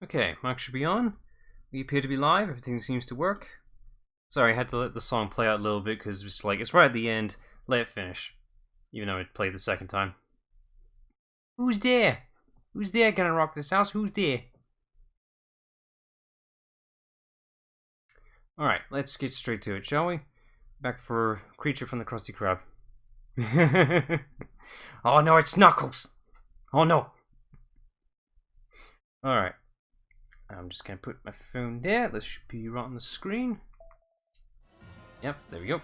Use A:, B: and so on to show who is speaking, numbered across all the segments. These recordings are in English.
A: Okay, mic should be on. We appear to be live. Everything seems to work. Sorry, I had to let the song play out a little bit because it's like it's right at the end. Let it finish, even though it played the second time. Who's there? Who's there gonna rock this house? Who's there? Alright, let's get straight to it, shall we? Back for Creature from the Krusty Krab. Oh no, it's Knuckles! Oh no! Alright. I'm just gonna put my phone there. This should be right on the screen. Yep, there we go.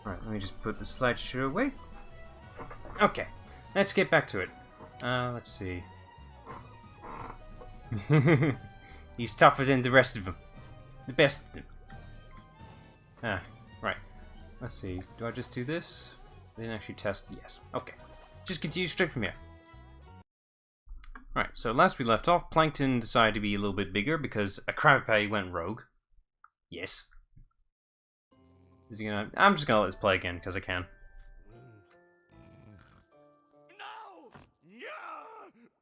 A: Alright, let me just put the slideshow away. Okay, let's get back to it. Let's see. He's tougher than the rest of them. The best of them. Right. Let's see. Do I just do this? I didn't actually test. Yes. Okay. Just continue straight from here. Alright, so last we left off, Plankton decided to be a little bit bigger because a Krabby Patty went rogue. Yes. Is he gonna... I'm just gonna let this play again because I can.
B: No! Yeah!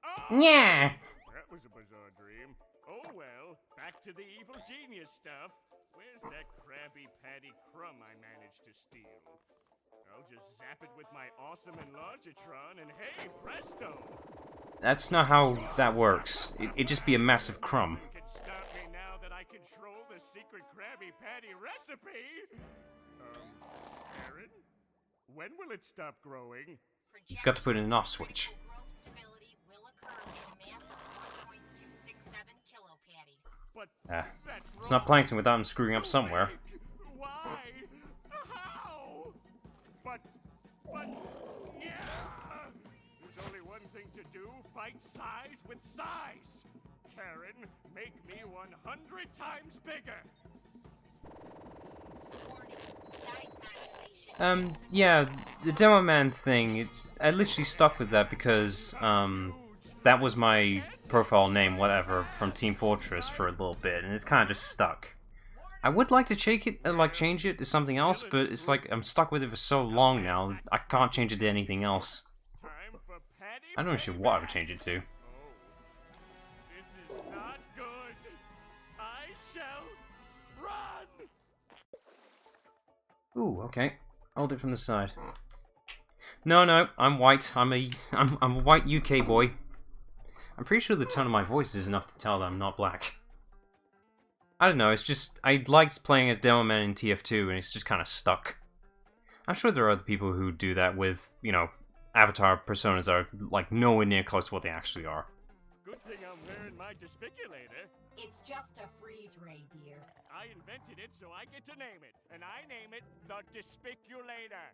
A: Oh. Yeah!
B: That was a bizarre dream. Oh well, back to the evil genius stuff. Where's that Krabby Patty crumb I managed to steal? I'll just zap it with my awesome enlargitron and hey, presto!
A: That's not how that works. It'd just be a massive crumb.
B: You can stop me now that I control the secret Krabby Patty recipe! Aaron? When will it stop growing?
A: You've got to put in an off switch.
B: But
A: It's not Plankton without him screwing up somewhere.
B: Why? How? But, yeah! There's only one thing to do, fight size with size! Karen, make me 100 times bigger!
A: Yeah, the Demo Man thing, I literally stuck with that because, that was my profile name, whatever, from Team Fortress for a little bit, and it's kind of just stuck. I would like to change it to something else, but it's like I'm stuck with it for so long now, I can't change it to anything else. I don't know what I would change it to.
B: This is not good. I shall run.
A: Ooh, okay. Hold it from the side. No, I'm white. I'm a white UK boy. I'm pretty sure the tone of my voice is enough to tell that I'm not black. I don't know, it's just, I liked playing as Demo Man in TF2 and it's just kind of stuck. I'm sure there are other people who do that with, you know, avatar personas that are, like, nowhere near close to what they actually are.
B: Good thing I'm wearing my despiculator.
C: It's just a freeze ray, dear.
B: I invented it, so I get to name it. And I name it the Despiculator.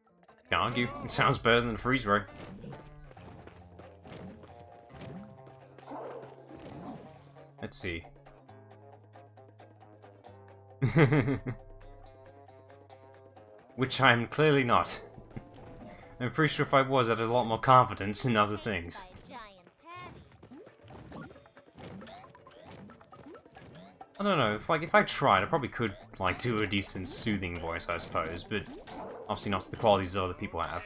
A: Can't argue. It sounds better than the freeze ray. Let's see. Which I'm clearly not. I'm pretty sure if I was, I'd have a lot more confidence in other things. I don't know, if I tried, I probably could, like, do a decent soothing voice, I suppose, but obviously not to the qualities other people have.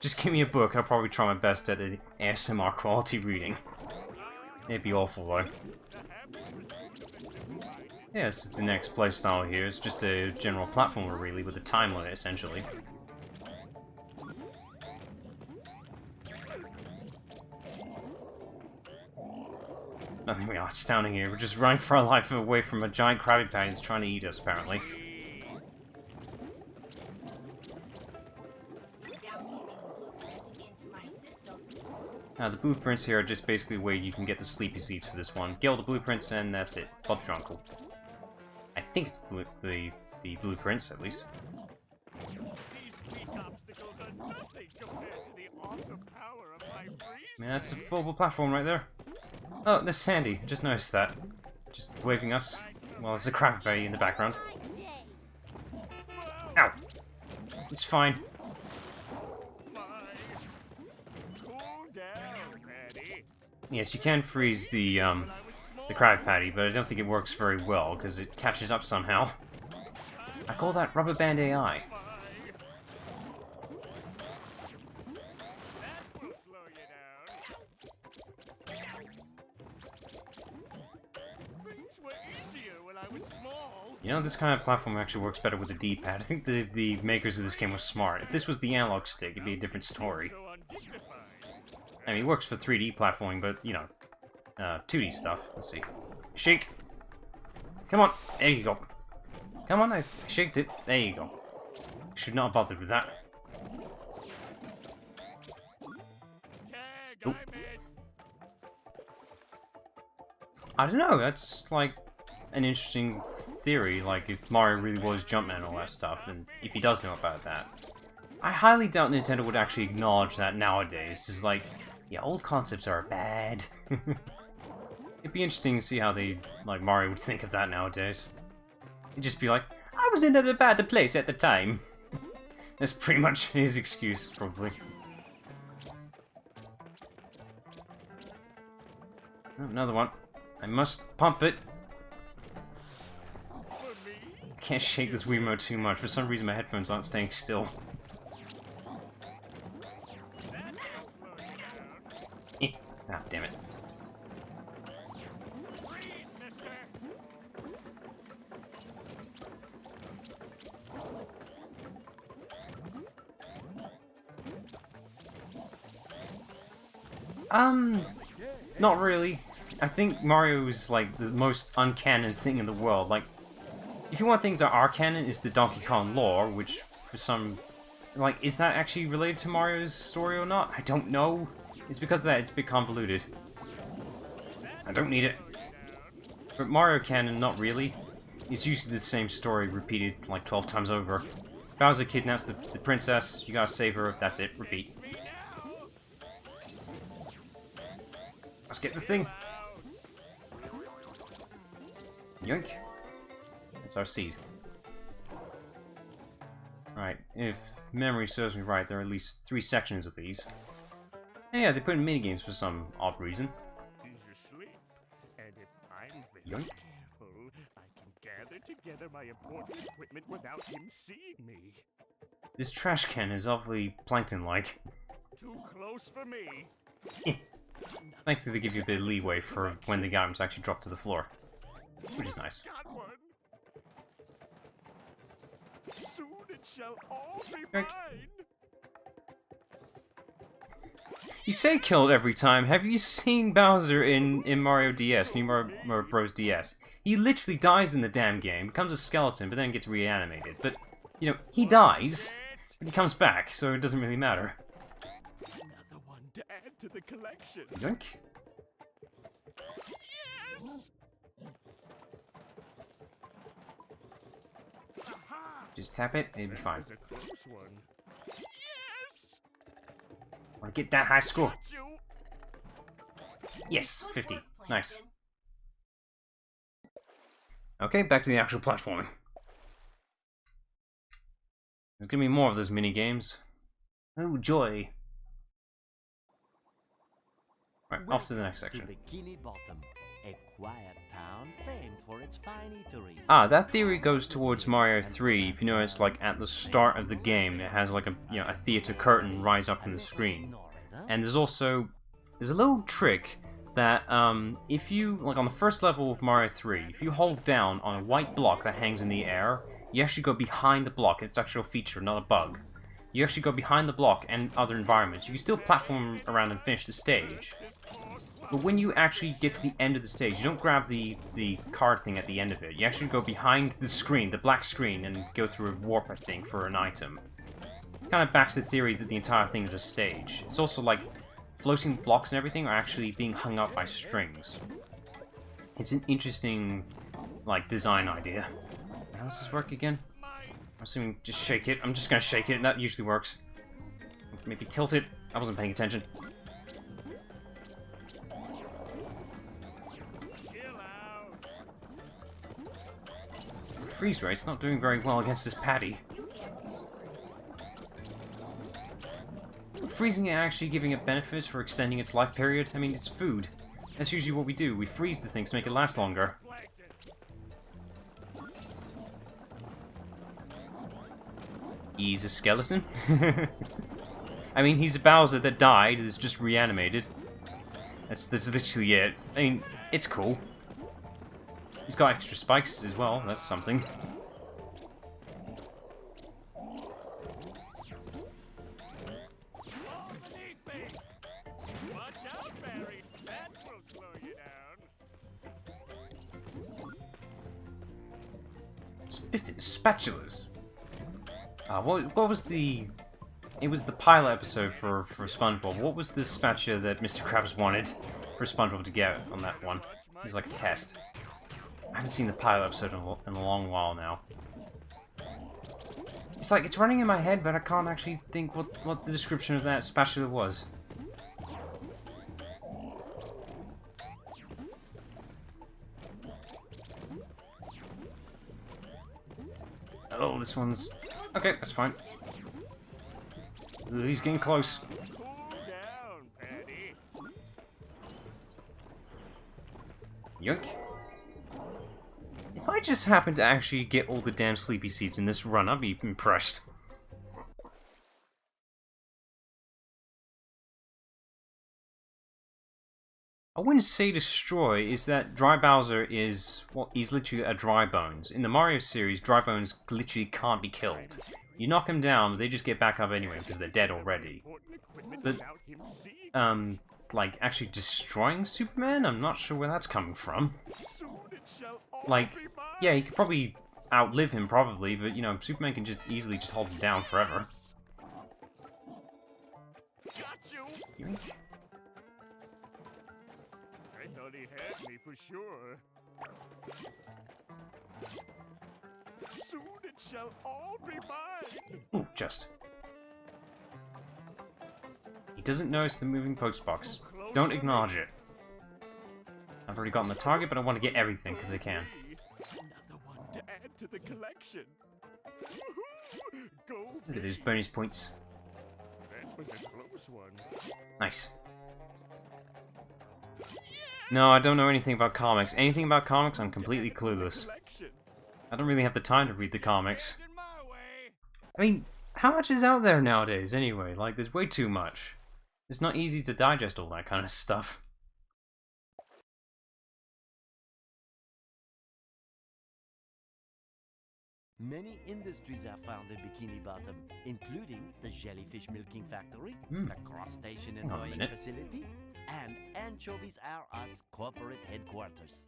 A: Just give me a book, I'll probably try my best at an ASMR quality reading. It'd be awful, though. Yeah, this is the next playstyle here. It's just a general platformer, really, with a time limit, essentially. Oh, there we are, standing here. We're just running for our life away from a giant Krabby Patty that's trying to eat us, apparently. Now, the blueprints here are just basically where you can get the sleepy seeds for this one. Get all the blueprints, and that's it. Bob's your uncle. I think it's the blueprints, at least. Man, that's a full platform right there. Oh, there's Sandy. Just noticed that. Just waving us. Well, there's a Krabby Patty in the background. Ow! It's fine. Yes, you can freeze the Krabby Patty, but I don't think it works very well, because it catches up somehow. I call that rubber band AI. You know, this kind of platform actually works better with the D-pad. I think the makers of this game were smart. If this was the analog stick, it'd be a different story. I mean, it works for 3D platforming, but, you know, 2D stuff. Let's see. Shake! Come on! There you go. Come on, I shaked it. There you go. Should not have bothered with that. Oop. I don't know, that's, like, an interesting theory, like, if Mario really was Jumpman and all that stuff, and if he does know about that. I highly doubt Nintendo would actually acknowledge that nowadays. It's like, yeah, old concepts are bad. It'd be interesting to see how they, like, Mario would think of that nowadays. He'd just be like, I was in a bad place at the time. That's pretty much his excuse, probably. Oh, another one. I must pump it. Can't shake this Wiimote too much. For some reason my headphones aren't staying still. Ah, damn it. Not really. I think Mario is like the most uncanon thing in the world. Like, if you want things that are canon, is the Donkey Kong lore, which for some, like, is that actually related to Mario's story or not? I don't know. It's because of that it's a bit convoluted. I don't need it. But Mario canon, not really. It's usually the same story repeated like 12 times over. Bowser kidnaps the princess, you gotta save her, that's it, repeat. Let's get the thing. Yoink. That's our seed. Right, if memory serves me right, there are at least 3 sections of these. And yeah, they put in minigames for some odd reason.
B: And if I'm
A: Yoink.
B: careful, I can gather together my important equipment without him seeing me.
A: This trash can is awfully plankton-like.
B: Too close for me.
A: Thankfully they give you a bit of leeway for when the items actually drop to the floor. Which is nice.
B: Got one. Soon it shall all be
A: Yoink.
B: mine.
A: You say killed every time. Have you seen Bowser in Mario DS, New Mario Bros. DS? He literally dies in the damn game, becomes a skeleton, but then gets reanimated. But, you know, he dies, but he comes back, so it doesn't really matter.
B: Another one to add to the collection.
A: Yoink.
B: Yes. Aha.
A: Just tap it, and it'll be fine.
B: That was a close one. Yes.
A: Wanna get that high score?
B: Got you.
A: Yes,
C: Good
A: 50.
C: work,
A: Nice.
C: Plankton.
A: Okay, back to the actual platforming. There's gonna be more of those mini games. Oh, joy. Right, off to the next section.
D: Bikini Bottom, a quiet town famed for its fine eateries.
A: Ah, that theory goes towards Mario 3. If you notice, like, at the start of the game, it has, like, a theater curtain rise up on the screen. And there's also... there's a little trick that, if you... like, on the first level of Mario 3, if you hold down on a white block that hangs in the air, you actually go behind the block. It's actually a feature, not a bug. You actually go behind the block and other environments. You can still platform around and finish the stage. But when you actually get to the end of the stage, you don't grab the card thing at the end of it. You actually go behind the screen, the black screen, and go through a warp, I think, for an item. Kind of backs the theory that the entire thing is a stage. It's also like floating blocks and everything are actually being hung up by strings. It's an interesting, like, design idea. How does this work again? I'm assuming just shake it. I'm just gonna shake it, and that usually works. Maybe tilt it. I wasn't paying attention. Freeze rate's not doing very well against this patty. Freezing it actually giving it benefits for extending its life period? I mean, it's food. That's usually what we do. We freeze the things to make it last longer. He's a skeleton? I mean, he's a Bowser that died, that's just reanimated. That's literally it. I mean, it's cool. He's got extra spikes as well, that's something. Spatulas. What was the... It was the pilot episode for SpongeBob. What was the spatula that Mr. Krabs wanted for SpongeBob to get on that one? It was like a test. I haven't seen the pilot episode in a long while now. It's like, it's running in my head, but I can't actually think what the description of that spatula was. Oh, this one's... Okay, that's fine. Ooh, he's getting close. Yoink. If I just happen to actually get all the damn sleepy seeds in this run, I'd be impressed. I wouldn't say destroy, is that Dry Bowser is, well, he's literally a dry bones. In the Mario series, dry bones literally can't be killed. You knock them down, they just get back up anyway because they're dead already. But, like, actually destroying Superman? I'm not sure where that's coming from. Like, yeah, he could probably outlive him, probably, but, you know, Superman can just easily just hold him down forever. Yoink.
B: I thought he had me for sure. Soon it shall all be mine.
A: Ooh, just. He doesn't notice the moving post box. Don't acknowledge it. I've already gotten the target, but I want to get everything because I can.
B: Another one to add to the collection. Go.
A: Look at those bonus points.
B: That was a close one.
A: Nice. No, I don't know anything about comics. Anything about comics, I'm completely clueless. I don't really have the time to read the comics. I mean, how much is out there nowadays, anyway? Like, there's way too much. It's not easy to digest all that kind of stuff.
D: Many industries are found in Bikini Bottom, including the jellyfish milking factory, the crustacean annoying facility, and Anchovies R Us corporate headquarters.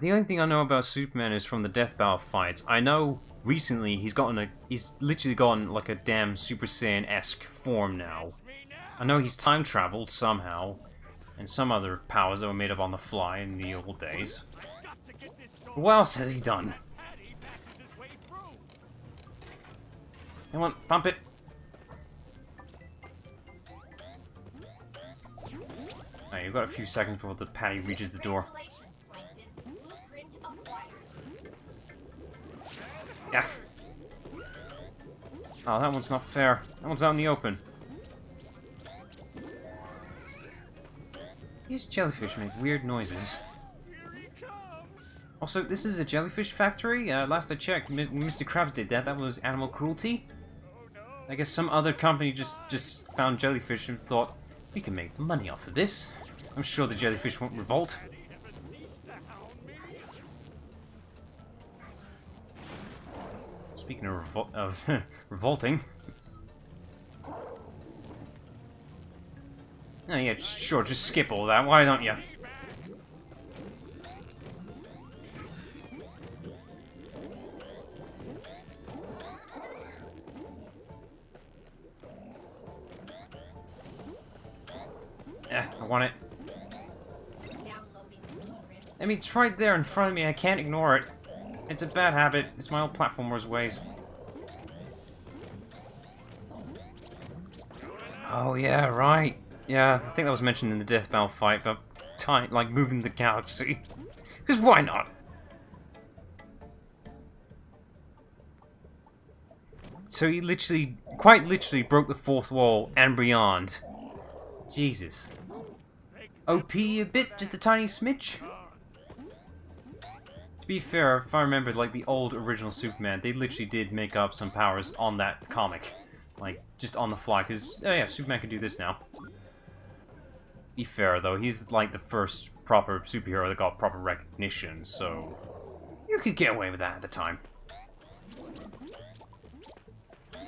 A: The only thing I know about Superman is from the Death Battle fights. I know recently he's literally gotten like a damn Super Saiyan-esque form now. I know he's time traveled somehow, and some other powers that were made up on the fly in the old days. What else has he done? Come on, pump it. Alright, you've got a few seconds before the patty reaches the door. Yeah. Oh, that one's not fair. That one's out in the open. These jellyfish make weird noises. Also, this is a jellyfish factory? Last I checked, Mr. Krabs did that. That was animal cruelty. I guess some other company just found jellyfish and thought, we can make money off of this. I'm sure the jellyfish won't revolt. Speaking of revolting. Oh yeah, sure, just skip all that. Why don't you? I want it. I mean, it's right there in front of me. I can't ignore it. It's a bad habit. It's my old platformer's ways. Oh, yeah, right. Yeah, I think that was mentioned in the Death Battle fight about time, like moving the galaxy. Because why not? So he literally, quite literally broke the fourth wall and beyond. Jesus. OP a bit, just a tiny smidge. To be fair, if I remember, like the old original Superman, they literally did make up some powers on that comic. Like, just on the fly, because, oh yeah, Superman can do this now. Be fair though, he's like the first proper superhero that got proper recognition, so you could get away with that at the time.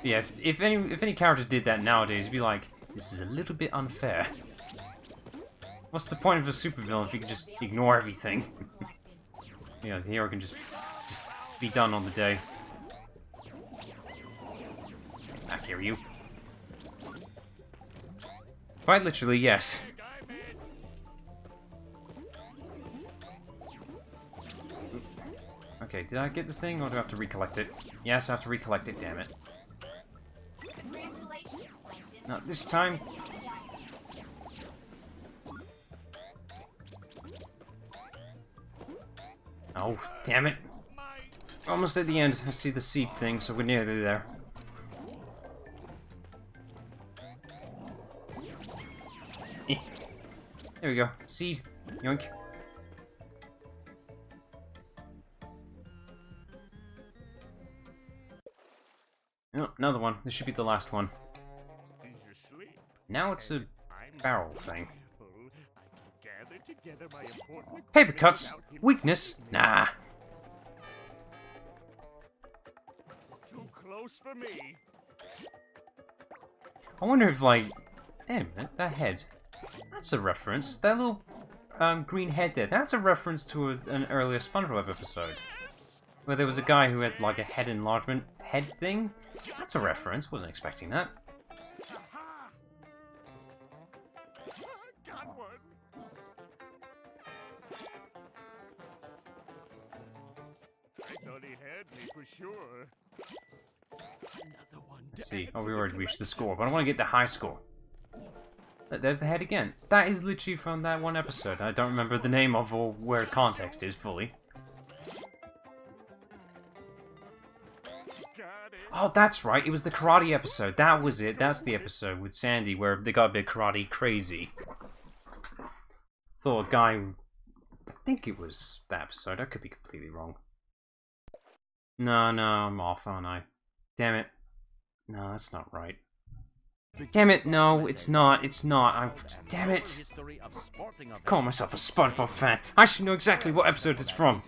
A: Yeah, if any characters did that nowadays, it'd be like, this is a little bit unfair. What's the point of a supervillain if you can just ignore everything? You know, the hero can just be done on the day. I hear you. Quite literally, yes. Okay, did I get the thing, or do I have to recollect it? Yes, I have to recollect it, damn it. Not this time. Oh, damn it. Almost at the end. I see the seed thing, so we're nearly there. There we go. Seed. Yoink. Oh, another one. This should be the last one. Now it's a barrel thing. Paper cuts. Weakness. Nah.
B: Too close for me.
A: I wonder if, like... Wait a minute, that head. That's a reference. That little green head there. That's a reference to an earlier Spongebob episode. Where there was a guy who had, like, a head enlargement head thing. That's a reference. Wasn't expecting that.
B: Got one. I thought he had me for sure. Another one.
A: Let's see. Oh, we already reached the score, but I want to get the high score. There's the head again. That is literally from that one episode. I don't remember the name of or where context is fully. Oh, that's right. It was the karate episode. That was it. That's the episode with Sandy where they got a bit karate crazy. Thought a guy... I think it was that episode. I could be completely wrong. No, I'm off, aren't I? Damn it. No, that's not right. Damn it, no, it's not. It's not. Damn it. Call myself a SpongeBob fan. I should know exactly what episode it's from.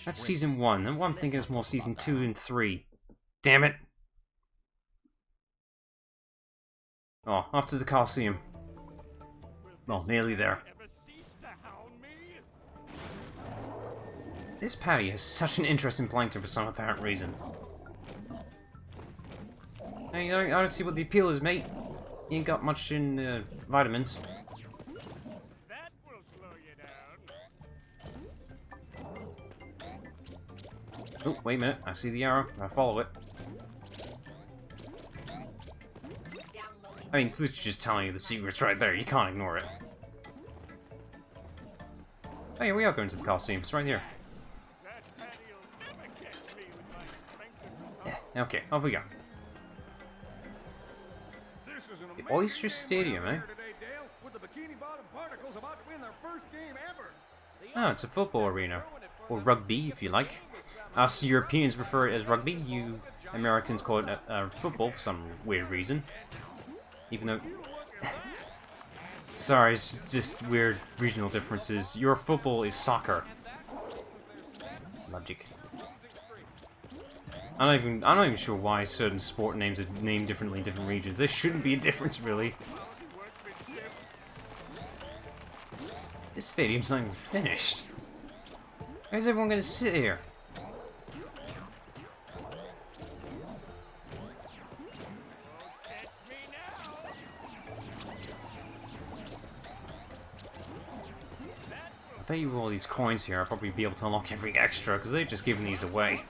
A: That's season 1, and what I'm thinking is more season 2 and 3. Damn it. Oh, off to the Coliseum. Well, nearly there. This patty has such an interesting plankton for some apparent reason. Hey, I don't see what the appeal is, mate. You ain't got much in vitamins.
B: That will slow you down.
A: Oh, wait a minute. I see the arrow. I follow it. I mean, it's literally just telling you the secret's right there. You can't ignore it. Oh yeah, we are going to the Coliseum. It's right here. Yeah, okay, off we go. The Oyster Stadium, eh? Oh, it's a football arena. Or rugby, if you like. Us Europeans refer it as rugby. You Americans call it football for some weird reason. Even though... Sorry, it's just weird regional differences. Your football is soccer. Logic. I'm not even sure why certain sport names are named differently in different regions. There shouldn't be a difference, really. This stadium's not even finished. How's everyone gonna sit here? I bet you with all these coins here, I'll probably be able to unlock every extra, because they're just giving these away.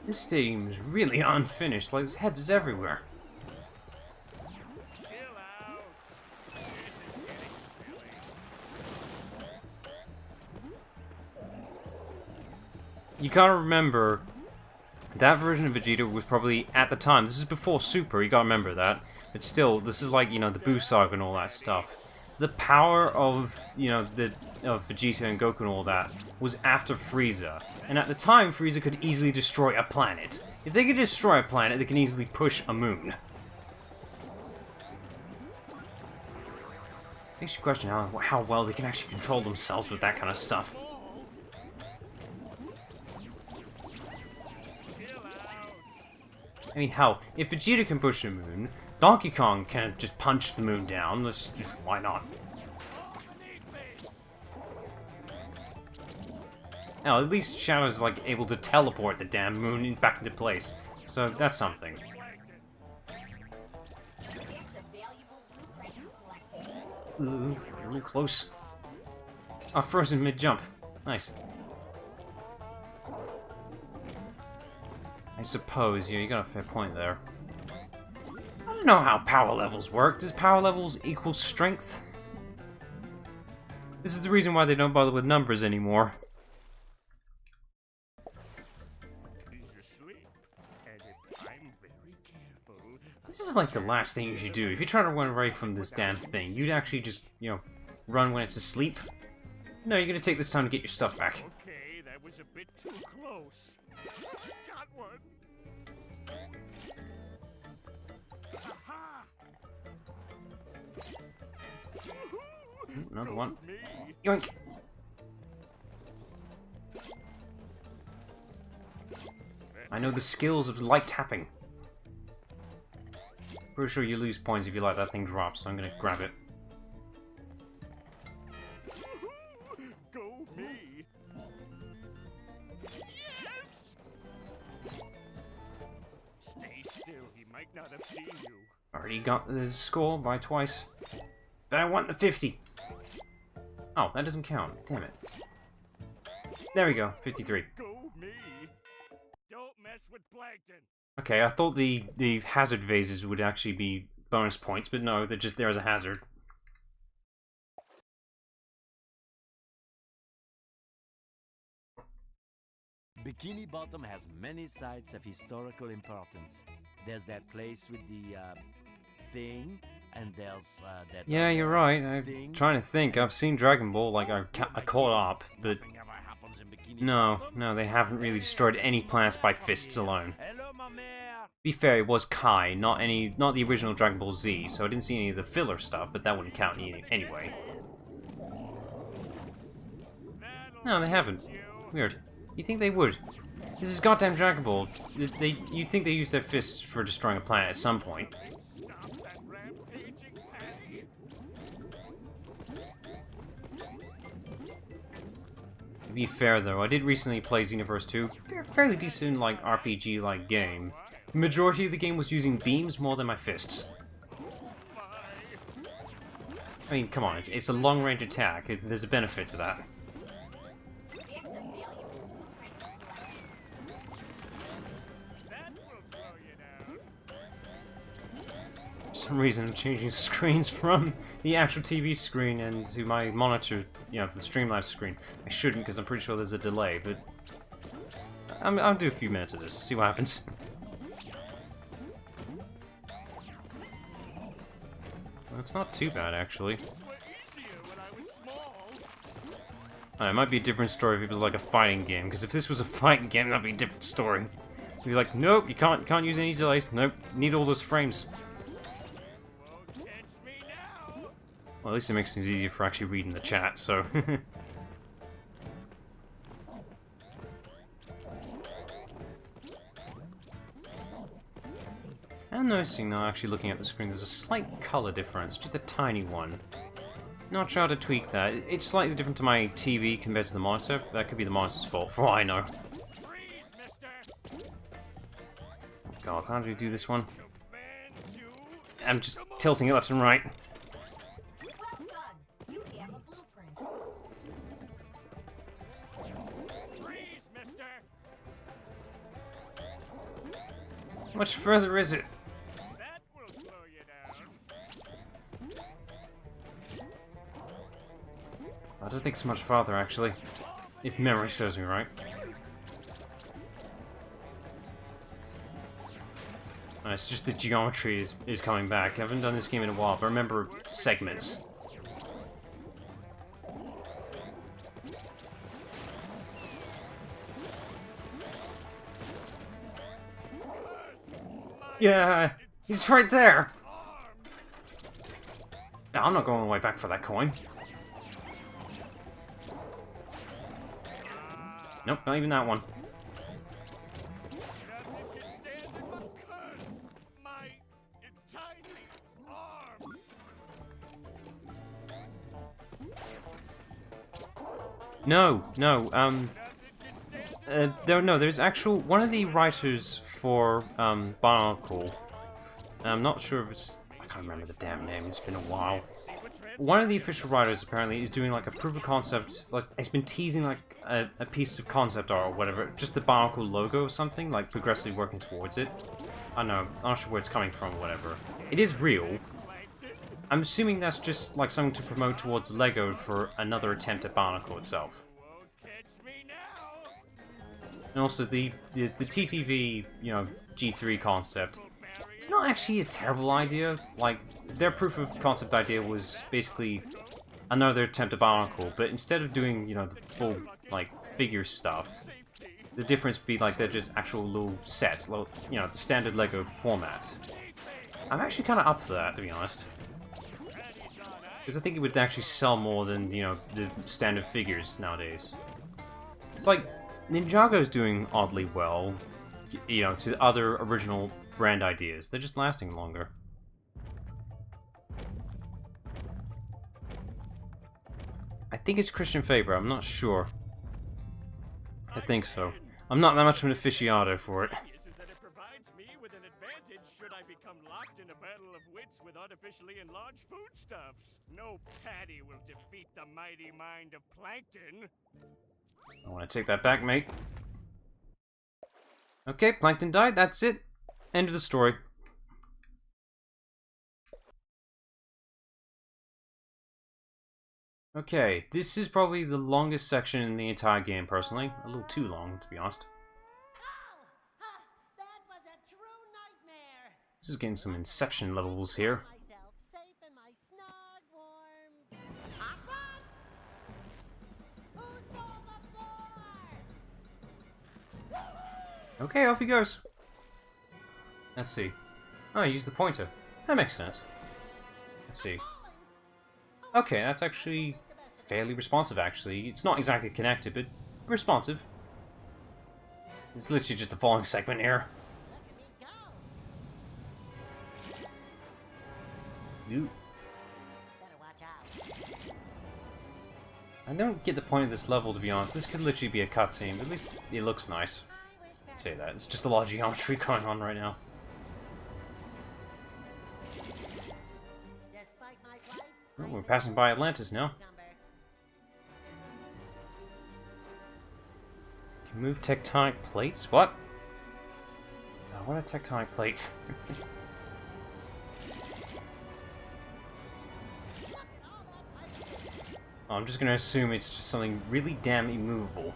A: This stadium is really unfinished, like there's heads everywhere. You gotta remember, that version of Vegeta was probably, at the time, this is before Super, you gotta remember that. But still, this is like, you know, the Boo Saga and all that stuff. the power of, you know, of Vegeta and Goku and all that was after Frieza. And at the time, Frieza could easily destroy a planet. If they could destroy a planet, they can easily push a moon. Makes you question how well they can actually control themselves with that kind of stuff. I mean, hell, if Vegeta can push a moon, Donkey Kong can just punch the moon down. Why not? Hell, at least Shadow's like able to teleport the damn moon back into place. So that's something. Really close. Oh, frozen mid-jump. Nice. I suppose, yeah, you got a fair point there. I don't know how power levels work. Does power levels equal strength? This is the reason why they don't bother with numbers anymore. This is like the last thing you should do. If you're trying to run away from this damn thing, you'd actually just, you know, run when it's asleep. No, you're gonna take this time to get your stuff back.
B: Okay, that was a bit too close. Got one.
A: Another one. Yoink! I know the skills of light tapping. Pretty sure you lose points if you let that thing drop, so I'm gonna grab it.
B: Go me! Yes! Stay still, he might not have seen you.
A: Already got the score by twice. But I want the 50! Oh, that doesn't count. Damn it. There we go, 53.
B: Go me! Don't mess with Plankton!
A: Okay, I thought the hazard vases would actually be bonus points, but no, they're just there as a hazard.
D: Bikini Bottom has many sites of historical importance. There's that place with the thing, and there's that.
A: Yeah, you're right. I'm trying to think. I've seen Dragon Ball, like I caught up, but no, they haven't really destroyed any planets by fists alone. To be fair, it was Kai, not the original Dragon Ball Z, so I didn't see any of the filler stuff, but that wouldn't count anyway. No, they haven't. Weird. You think they would? This is goddamn Dragon Ball. You'd think they use their fists for destroying a planet at some point. To be fair though, I did recently play Xenoverse 2. Fairly decent, like, RPG-like game. The majority of the game was using beams more than my fists. I mean, come on, it's a long-range attack. There's a benefit to that. For some reason, I'm changing screens from the actual TV screen and to my monitor, you know, the Streamlabs screen. I shouldn't, because I'm pretty sure there's a delay, but I'll do a few minutes of this, see what happens. Well, it's not too bad, actually. It might be a different story if it was like a fighting game, because if this was a fighting game, that'd be a different story. You'd be like, nope, you can't use any delays. Nope, need all those frames. Well, at least it makes things easier for actually reading the chat, so... I'm noticing now, actually looking at the screen, there's a slight color difference, just a tiny one. Not sure how to tweak that. It's slightly different to my TV compared to the monitor. That could be the monitor's fault, for all I know. God, how do we do this one? I'm just tilting it left and right. How much further is it? I don't think it's much farther, actually. If memory serves me right. It's just the geometry is coming back. I haven't done this game in a while, but I remember segments. Yeah, he's right there. No, I'm not going all the way back for that coin. Nope, not even that one. No, there's actual, one of the writers for, Barnacle, I'm not sure if it's, I can't remember the damn name, it's been a while. One of the official writers, apparently, is doing, like, a proof of concept, like, it's been teasing, like, a piece of concept art or whatever, just the Barnacle logo or something, like, progressively working towards it. I don't know, I'm not sure where it's coming from or whatever. It is real. I'm assuming that's just, like, something to promote towards Lego for another attempt at Barnacle itself. And also, the TTV, you know, G3 concept, it's not actually a terrible idea. Like, their proof of concept idea was basically another attempt at Barnacle, but instead of doing, you know, the full, like, figure stuff, the difference would be, like, they're just actual little sets, little, you know, the standard Lego format. I'm actually kind of up for that, to be honest. Because I think it would actually sell more than, you know, the standard figures nowadays. It's like, Ninjago's doing oddly well, you know, to other original brand ideas. They're just lasting longer. I think it's Christian Faber, I'm not sure. I think so. I'm not that much of an aficionado for it.
B: In a battle of wits with artificially enlarged foodstuffs. No patty will defeat the mighty mind of Plankton.
A: I want to take that back, mate. Okay, Plankton died, that's it. End of the story. Okay, this is probably the longest section in the entire game, personally. A little too long, to be honest. This is getting some Inception levels here. Okay, off he goes. Let's see. Oh, I used the pointer. That makes sense. Let's see. Okay, that's actually fairly responsive, actually. It's not exactly connected, but responsive. It's literally just a falling segment here. Ooh. I don't get the point of this level, to be honest. This could literally be a cutscene, but at least it looks nice. I'd say that. It's just a lot of geometry going on right now. Oh, we're passing by Atlantis now. Can move tectonic plates? What? What are tectonic plates? I'm just gonna assume it's just something really damn immovable.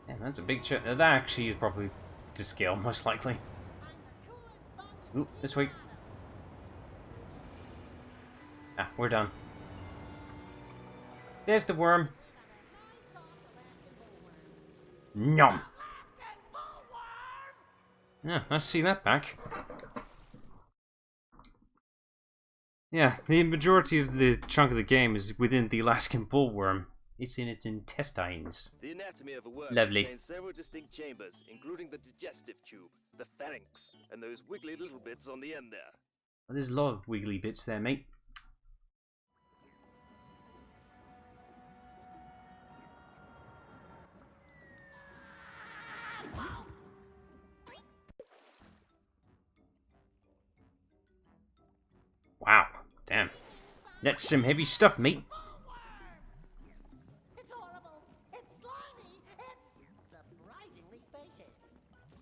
A: Damn, that's a big chunk. That actually is probably to scale, most likely. Ooh, this way. Ah, we're done. There's the worm. Nom. Yeah, I see that back. Yeah, the majority of the chunk of the game is within the Alaskan bullworm. It's in its intestines.
E: The anatomy of a worm
A: Lovely.
E: contains several distinct chambers, including the digestive tube, the pharynx, and those wiggly little bits on the end there.
A: Well, there's a lot of wiggly bits there, mate. Wow, damn. That's some heavy stuff, mate.
D: It's horrible. It's slimy. It's surprisingly spacious.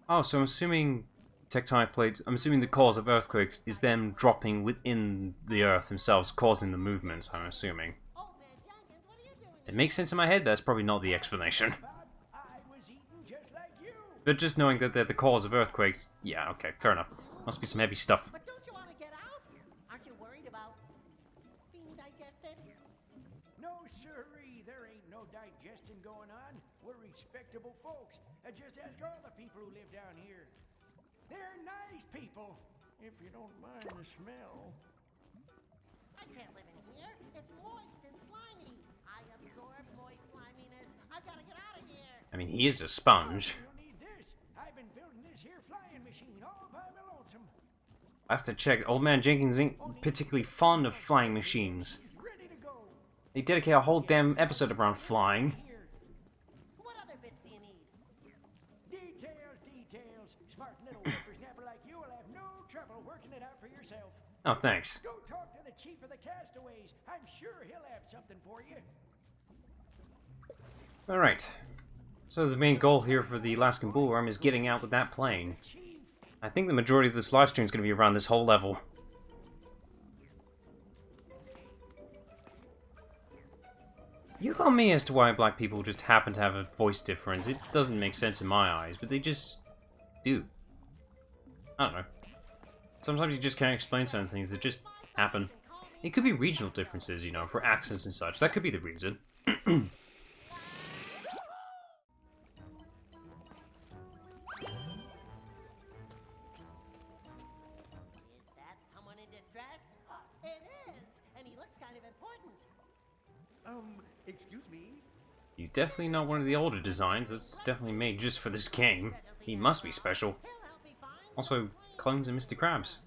A: Oh, so I'm assuming tectonic plates, I'm assuming the cause of earthquakes is them dropping within the earth themselves, causing the movements, I'm assuming.
D: Old man Jenkins, what are you doing?
A: It makes sense in my head, that's probably not the explanation.
F: I was eating just like you.
A: But just knowing that they're the cause of earthquakes, yeah, okay, fair enough. Must be some heavy stuff.
D: But don't you want to get out? Aren't you worried about being digested?
F: No siree, there ain't no digestion going on. we're respectable folks. Just ask all the people who live down here. They're nice people, if you don't mind the smell.
G: I can't live in here. It's moist and slimy. I absorb moist sliminess. I've got to get out of here.
A: I mean, he is a sponge.
F: You need this. I've been building this here flying machine all by my lonesome.
A: Last I checked, Old Man Jenkins ain't particularly fond of flying machines.
F: He's ready to go.
A: They dedicate a whole damn episode around flying.
F: Here.
G: What other bits do you need?
F: Details. Smart little whippersnapper like you will have no trouble working it out for yourself.
A: Oh, thanks.
F: Go talk to the chief of the castaways. I'm sure he'll have something for you.
A: Alright. So the main goal here for the Alaskan Bullworm is getting out with that plane.
F: Chief.
A: I think the majority of this live stream is going to be around this whole level. You got me as to why black people just happen to have a voice difference. It doesn't make sense in my eyes, but they just do. I don't know. Sometimes you just can't explain certain things that just happen. It could be regional differences, you know, for accents and such. That could be the reason.
G: Is that someone in distress? It is, and he looks kind of important.
F: Excuse me?
A: He's definitely not one of the older designs. That's definitely made just for this game. He must be special.
G: He'll help me find
A: Also, clones of Mr. Krabs.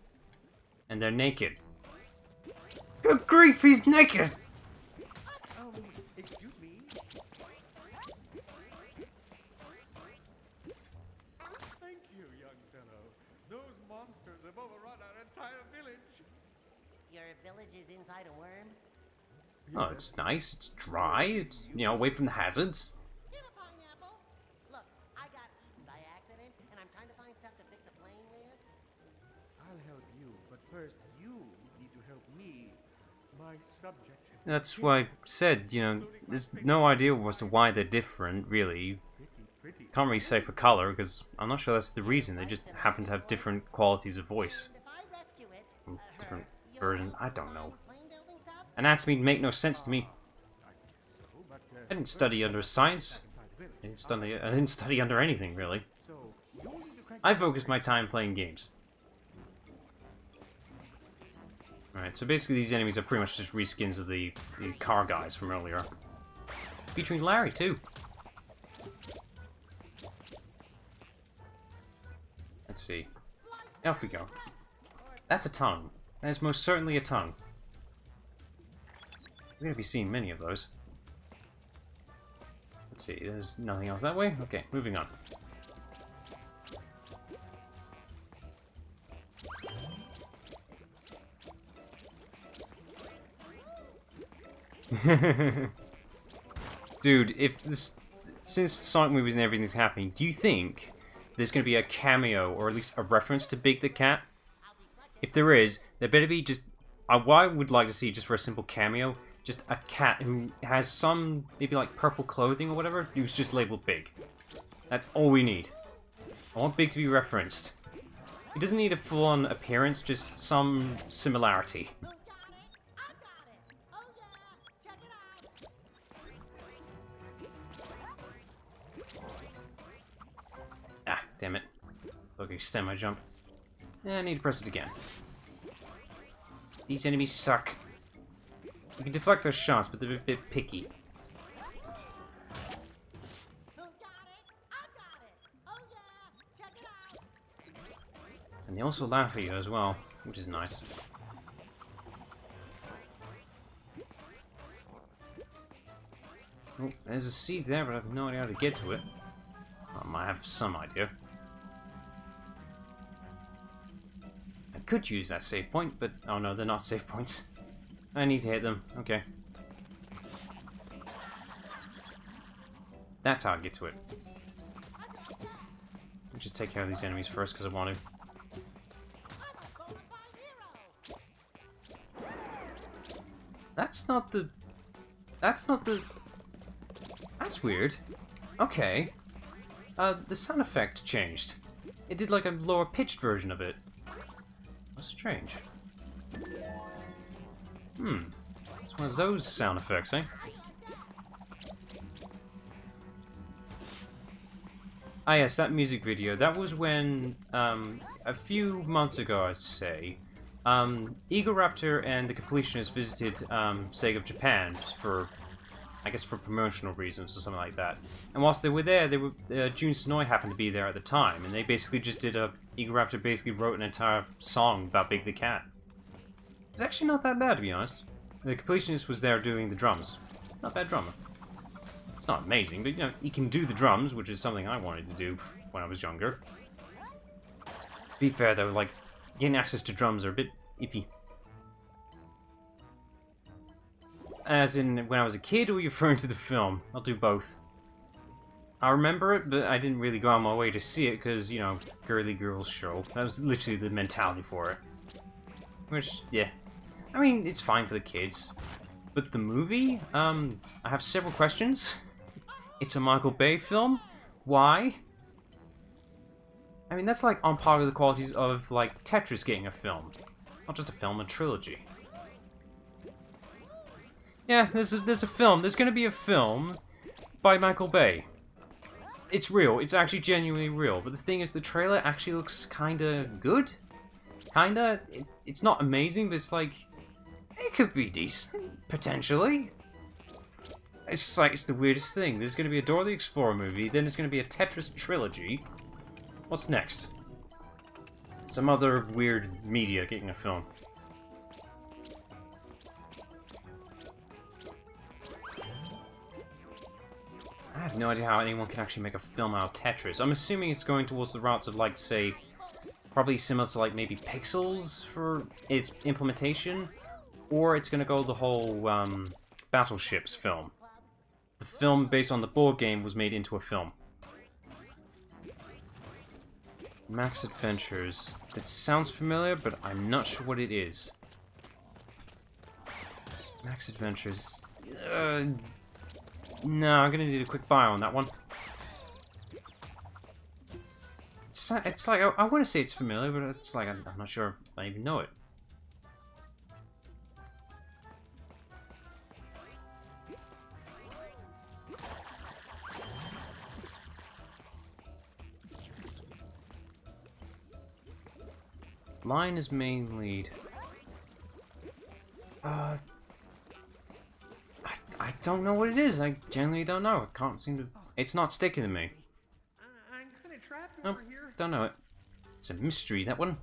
A: And they're naked. Good grief, he's naked!
F: Excuse me?
B: Thank you, young fellow. Those monsters have overrun our entire village.
G: Your village is inside a worm.
A: Oh, it's nice, it's dry, it's, you know, away from the hazards.
G: Get a pineapple. Look, I got eaten by accident, and I'm trying to find stuff to fix a plane with.
B: I'll help you, but first you need to help me. My subject.
A: That's why I said, you know, there's no idea as to why they're different, really.
B: Pretty.
A: Can't really say for color, because I'm not sure that's the reason. They just happen to have different qualities of voice.
G: And if I rescue it,
A: Different
G: you'll
A: version,
G: have
A: I don't know.
G: plane building stuff?
A: Anatomy make no sense to me.
B: So, but
A: I didn't study under science.
B: inside the village.
A: I didn't study under anything, really.
B: So you need to crank
A: I focused my time playing games. Alright, so basically these enemies are pretty much just reskins of the car guys from earlier. Featuring Larry, too. Let's see. Off we go. That's a tongue. That is most certainly a tongue. We're going to be seeing many of those. Let's see, there's nothing else that way? Okay, moving on. Dude, if this... Since Sonic movies and everything's happening, do you think there's going to be a cameo, or at least a reference to Big the Cat? If there is, there better be just... what I would like to see, just for a simple cameo, just a cat who has some, maybe like purple clothing or whatever, who's just labeled Big. That's all we need. I want Big to be referenced. He doesn't need a full-on appearance, just some similarity.
G: Who's got it? I've got it. Oh yeah, check it out.
A: Ah, damn it. Look, extend my jump. I need to press it again. These enemies suck. You can deflect their shots, but they're a bit picky.
G: Who's got it? I've got it. Oh yeah, check it out.
A: And they also laugh at you as well, which is nice. Oh, there's a seed there, but I have no idea how to get to it. I have some idea. I could use that save point, but oh no, they're not save points. I need to hit them. Okay. That's how I get to it. Let's just take care of these enemies first, because I want to. That's not the... That's not the... That's weird. Okay. The sound effect changed. It did like a lower pitched version of it. That's strange. It's one of those sound effects, eh? Ah yes, that music video. That was when, a few months ago, I'd say, Egoraptor and the Completionist visited, Sega of Japan, just for, I guess for promotional reasons or something like that. And whilst they were there, Jun Senoi happened to be there at the time, and they basically just did Egoraptor basically wrote an entire song about Big the Cat. It's actually not that bad, to be honest. The Completionist was there doing the drums. Not a bad drummer. It's not amazing, but, you know, he can do the drums, which is something I wanted to do when I was younger. To be fair, though, like, getting access to drums are a bit iffy. As in, when I was a kid, or are you referring to the film? I'll do both. I remember it, but I didn't really go out of my way to see it, because, you know, girly girls show. That was literally the mentality for it. Which, yeah. I mean, it's fine for the kids. But the movie, I have several questions. It's a Michael Bay film. Why? I mean, that's like on par with the qualities of, like, Tetris getting a film. Not just a film, a trilogy. Yeah, there's a film. There's gonna be a film by Michael Bay. It's real. It's actually genuinely real. But the thing is, the trailer actually looks kinda good. Kinda. It's not amazing, but it's like... It could be decent. Potentially. It's just like, it's the weirdest thing. There's gonna be a Dora the Explorer movie, then there's gonna be a Tetris trilogy. What's next? Some other weird media getting a film. I have no idea how anyone can actually make a film out of Tetris. I'm assuming it's going towards the routes of, like, say, probably similar to, like, maybe Pixels for its implementation, or it's gonna go the whole, Battleships film. The film based on the board game was made into a film. Max Adventures. That sounds familiar, but I'm not sure what it is. Max Adventures. No, I'm gonna need a quick bio on that one. It's like, I want to say it's familiar, but it's like, I'm not sure if I even know it. Lion is main lead. I don't know what it is. I genuinely don't know. I can't seem to... It's not sticking to me.
F: I'm kind of trapped
A: Nope,
F: over here.
A: don't know it. It's a mystery, that one.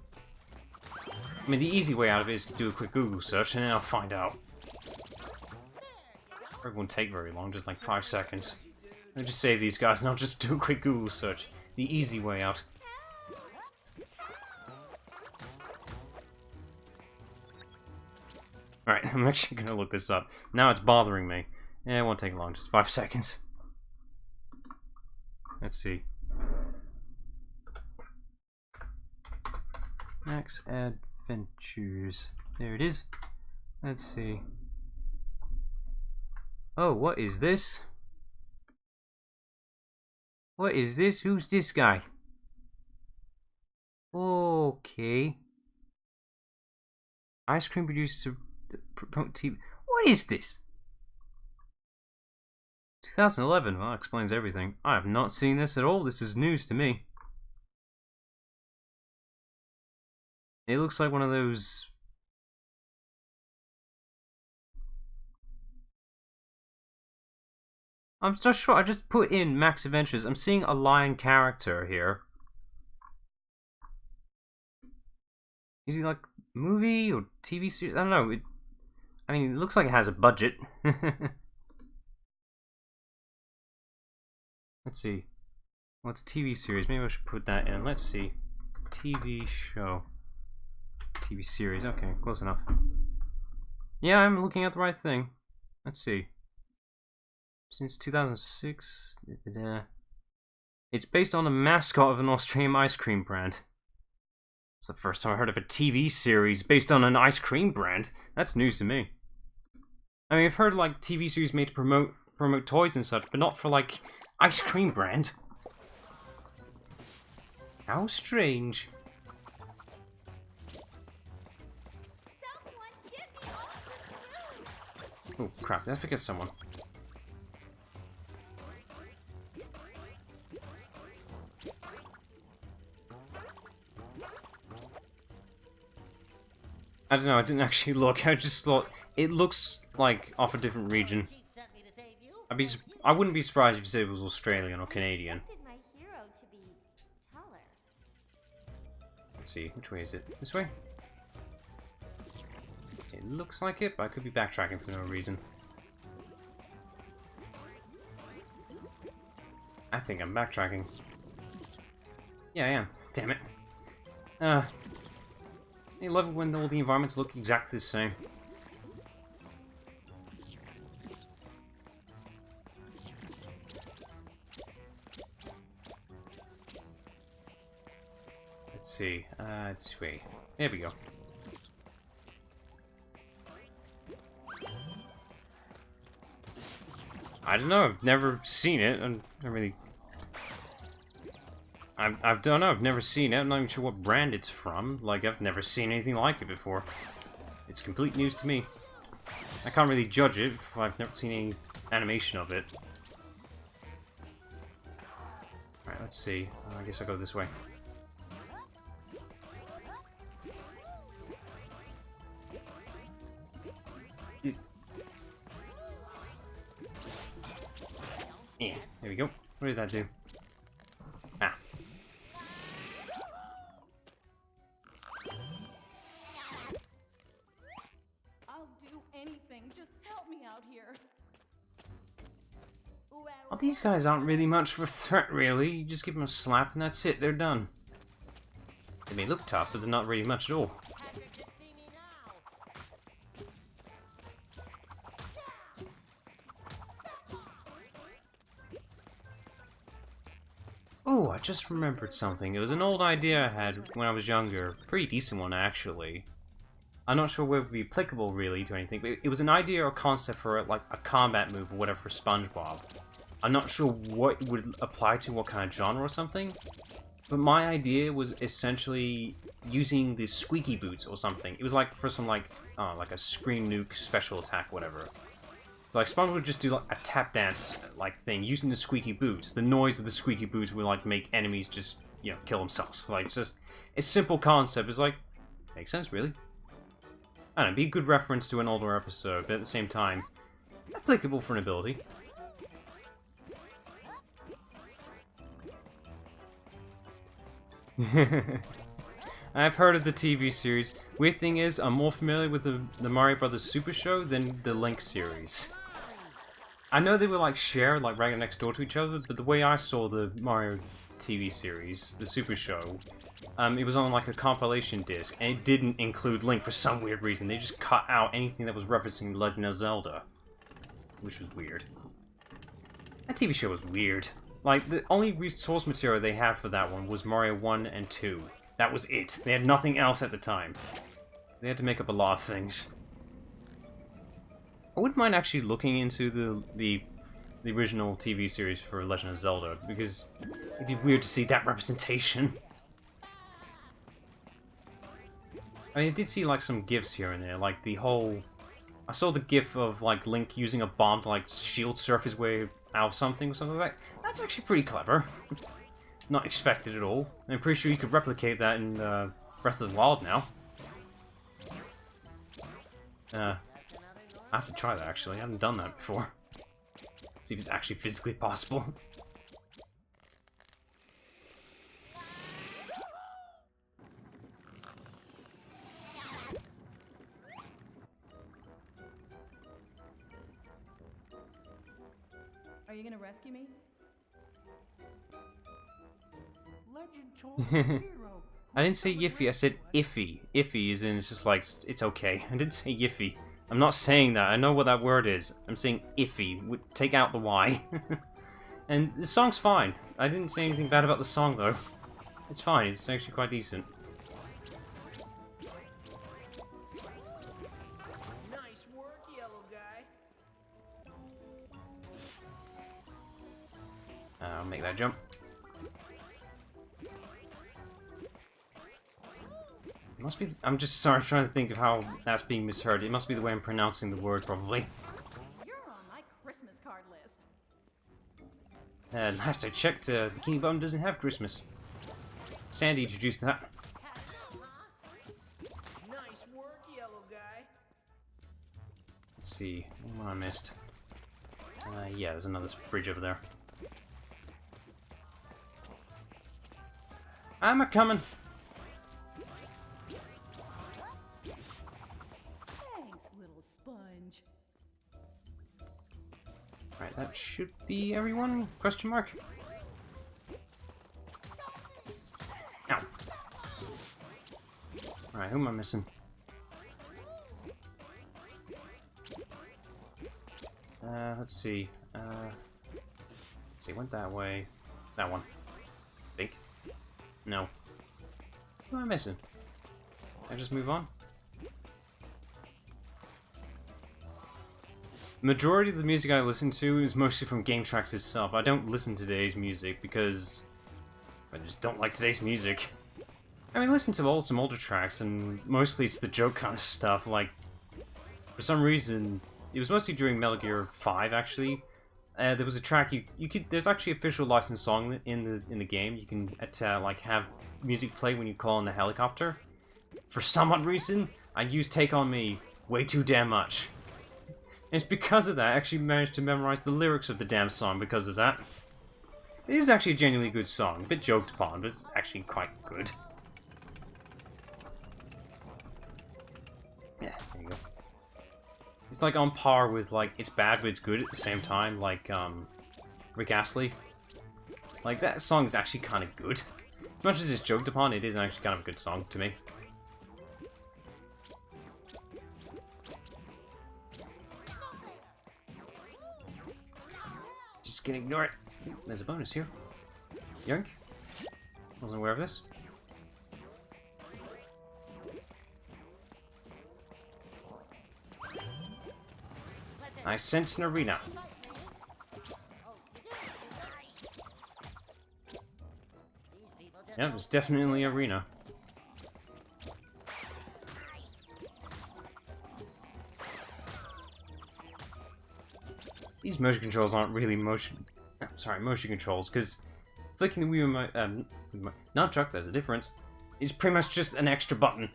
A: I mean, the easy way out of it is to do a quick Google search, and then I'll find out. It won't take very long, just like 5 seconds. I'll just save these guys, and I'll just do a quick Google search. The easy way out. Alright, I'm actually gonna look this up. Now it's bothering me. Yeah, it won't take long, just 5 seconds. Let's see. Max Adventures. There it is. Let's see. Oh, what is this? What is this? Who's this guy? Okay. Ice cream producer... TV. What is this? 2011. Well, that explains everything. I have not seen this at all. This is news to me. It looks like one of those... I'm not sure. I just put in Max Adventures. I'm seeing a lion character here. Is he like movie or TV series? I don't know. I mean, it looks like it has a budget. Let's see. What's TV series? Maybe I should put that in. Let's see. TV show. TV series. Okay, close enough. Yeah, I'm looking at the right thing. Let's see. Since 2006. It's based on the mascot of an Australian ice cream brand. It's the first time I heard of a TV series based on an ice cream brand. That's news to me. I mean, I've heard like TV series made to promote toys and such, but not for like ice cream brand. How strange. Oh crap, did I forget someone? I don't know, I didn't actually look. I just thought it looks like off a different region.
G: Chief sent me to save you.
A: I wouldn't be surprised if you said it was Australian or Canadian.
H: I expected my hero to be taller.
A: Let's see, which way is it? This way? It looks like it, but I could be backtracking for no reason. I think I'm backtracking. Yeah, I am. Damn it. I love it when all the environments look exactly the same. Let's see. This way. There we go. I don't know. I've never seen it. I don't really. I don't know. I've never seen it. I'm not even sure what brand it's from. Like, I've never seen anything like it before. It's complete news to me. I can't really judge it if I've never seen any animation of it. Alright, let's see. I guess I'll go this way. Yeah, there we go. What did that do? Ah.
I: I'll do anything. Just help me out here.
A: Well, these guys aren't really much of a threat, really. You just give them a slap and that's it. They're done. They may look tough, but they're not really much at all.
G: Patrick can see me now.
A: Oh, I just remembered something. It was an old idea I had when I was younger. Pretty decent one, actually. I'm not sure whether it would be applicable, really, to anything, but it was an idea or concept for, like, a combat move or whatever for Spongebob. I'm not sure what it would apply to, what kind of genre or something, but my idea was essentially using the squeaky boots or something. It was like for some, like a scream nuke special attack, whatever. So, like, Spongebob would just do, like, a tap dance, like, thing, using the squeaky boots. The noise of the squeaky boots would, like, make enemies just, you know, kill themselves. Like, it's just, it's a simple concept. It's like, makes sense, really. I don't know, be a good reference to an older episode, but at the same time, applicable for an ability. I've heard of the TV series. Weird thing is, I'm more familiar with the Mario Brothers Super Show than the Link series. I know they were like shared, like right next door to each other, but the way I saw the Mario TV series, the Super Show, it was on like a compilation disc, and it didn't include Link for some weird reason. They just cut out anything that was referencing Legend of Zelda, which was weird. That TV show was weird. Like, the only source material they had for that one was Mario 1 and 2. That was it. They had nothing else at the time. They had to make up a lot of things. I wouldn't mind actually looking into the original TV series for Legend of Zelda, because it'd be weird to see that representation. I mean, I did see, like, some gifs here and there, like the whole... I saw the gif of, like, Link using a bomb to, like, shield surf his way out of something or something like that. That's actually pretty clever. Not expected at all. I'm pretty sure you could replicate that in Breath of the Wild now. I have to try that, actually. I haven't done that before. See if it's actually physically possible.
I: Are you gonna rescue me?
F: Legend told the hero.
A: I didn't say yiffy, I said iffy. Iffy is in, it's just like, it's okay. I didn't say yiffy. I'm not saying that, I know what that word is. I'm saying iffy. Take out the Y. And the song's fine. I didn't say anything bad about the song, though. It's fine, it's actually quite decent.
F: Nice work, yellow guy.
A: I'll make that jump. It must be... I'm just sorry, trying to think of how that's being misheard. It must be the way I'm pronouncing the word, probably.
I: You're on my Christmas card list.
A: Last I checked, Bikini Bottom doesn't have Christmas. Sandy introduced that.
F: Nice work, yellow
A: Let's see, what I missed. Yeah, there's another bridge over there. I'm a-coming!
I: Thanks, little sponge.
A: Right, that should be everyone? Question mark? Ow. Alright, who am I missing? Let's see. Went that way. That one. I think. No. What am I missing? Can I just move on? Majority of the music I listen to is mostly from game tracks itself. I don't listen to today's music because I just don't like today's music. I mean, listen to some older tracks, and mostly it's the joke kind of stuff. Like, for some reason, it was mostly during Metal Gear 5 actually. There was a track you could. There's actually official licensed song in the game. You can like have music play when you call in the helicopter. For some odd reason, I used "Take on Me" way too damn much. And it's because of that I actually managed to memorize the lyrics of the damn song. Because of that, it is actually a genuinely good song. A bit joked upon, but it's actually quite good. Yeah, there you go. It's like on par with, like, it's bad but it's good at the same time, like Rick Astley. Like, that song is actually kind of good. As much as it's joked upon, it is actually kind of a good song to me. Just gonna ignore it. There's a bonus here. Yoink. Wasn't aware of this. I sense an arena. Yeah, it's definitely an arena. These motion controls aren't really motion controls, because flicking the Wii remote, not chuck, there's a difference, is pretty much just an extra button.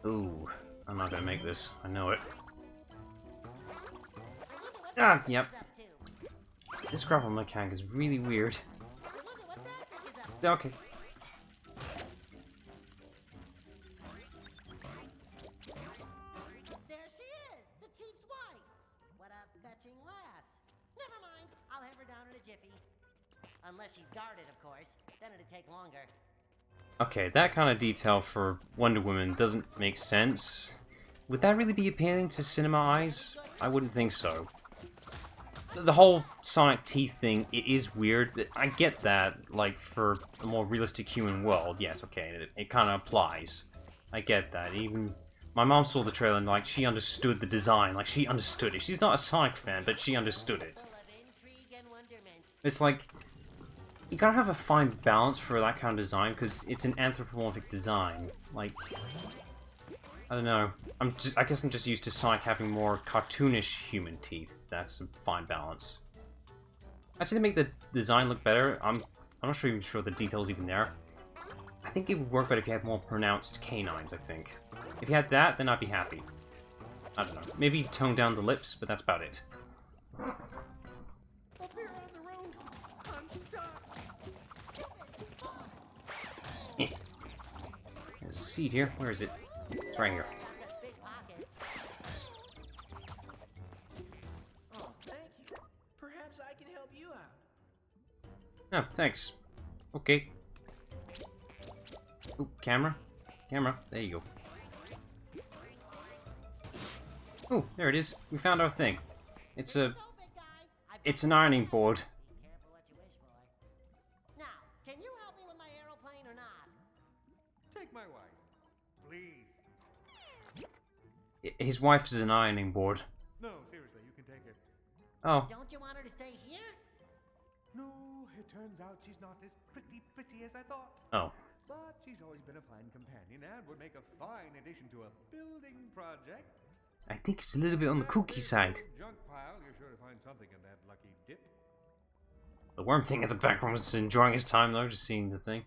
A: Ooh, I'm not gonna make this. I know it. Ah, yep. This grapple mechanic is really weird. Okay.
G: There she is, the chief's wife. What a fetching lass. Never mind, I'll have her down in a jiffy. Unless she's guarded, of course. Then it'd take longer.
A: Okay, that kind of detail for Wonder Woman doesn't make sense. Would that really be appealing to cinema eyes? I wouldn't think so. The whole Sonic teeth thing, it is weird, but I get that, like, for a more realistic human world, yes, okay, it kind of applies. I get that. Even my mom saw the trailer and, like, she understood the design, like, she understood it. She's not a Sonic fan, but she understood it. It's like, you gotta have a fine balance for that kind of design, because it's an anthropomorphic design. Like, I don't know. I guess I'm just used to Sonic having more cartoonish human teeth. That's a fine balance. Actually, to make the design look better, I'm not even sure the detail's even there. I think it would work better if you had more pronounced canines, I think. If you had that, then I'd be happy. I don't know. Maybe tone down the lips, but that's about it.
F: Up here on the road, I'm stuck.
A: There's a seed here. Where is it? It's right here.
F: Oh, thank you. Perhaps I can help you out.
A: Oh, thanks. Okay. Ooh, camera. Camera. There you go. Oh, there it is. We found our thing. It's an ironing board.
G: Careful what you wish for. Now, can you help me with my aeroplane or not?
F: Take my wife, please.
A: His wife is an ironing board.
F: No, seriously, you can take her.
A: Oh.
G: Don't you want her to stay here?
F: No, it turns out she's not as pretty as I thought.
A: Oh.
F: But she's always been a fine companion and would make a fine addition to a building project.
A: I think it's a little bit on the kooky side.
F: Junk pile, you're sure to find
J: something in that lucky dip.
A: The worm thing in the background was enjoying his time though, just seeing the thing.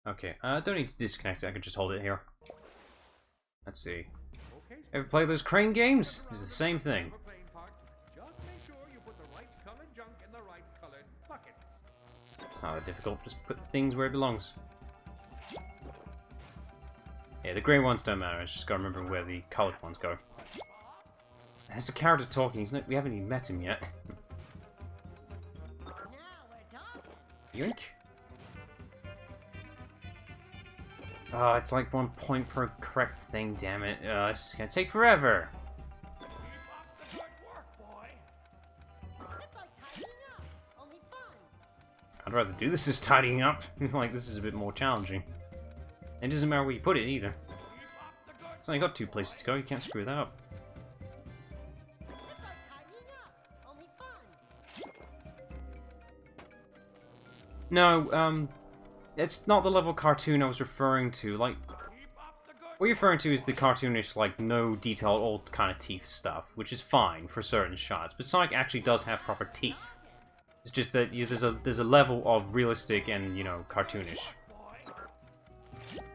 A: Okay, I don't need to disconnect it, I can just hold it here. Let's see.
J: Okay,
A: Ever play those crane games? It's the same thing.
J: just make sure you put the right colored junk in the right colored buckets.
A: It's not that difficult, just put the things where it belongs. Yeah, the grey ones don't matter, I just gotta remember where the coloured ones go. There's a character talking, isn't it? We haven't even met him yet.
G: Now we're talking.
A: Yoink. Oh, it's like 1 point per correct thing, damn it. It's gonna take forever.
F: Keep up the good work, boy.
G: It's like tidying up, only fun.
A: I'd rather do this as tidying up. Like, this is a bit more challenging. And it doesn't matter where you put it, either.
F: Keep up the good
A: It's only got 2 places to go, you can't screw that up.
G: It's like tidying up, only fun.
A: No, it's not the level cartoon I was referring to. Like,
F: keep up the good
A: what you're referring to is the cartoonish, like, no detailed old kind of teeth stuff, which is fine for certain shots. But Sonic actually does have proper teeth. It's just that there's a level of realistic and, you know, cartoonish.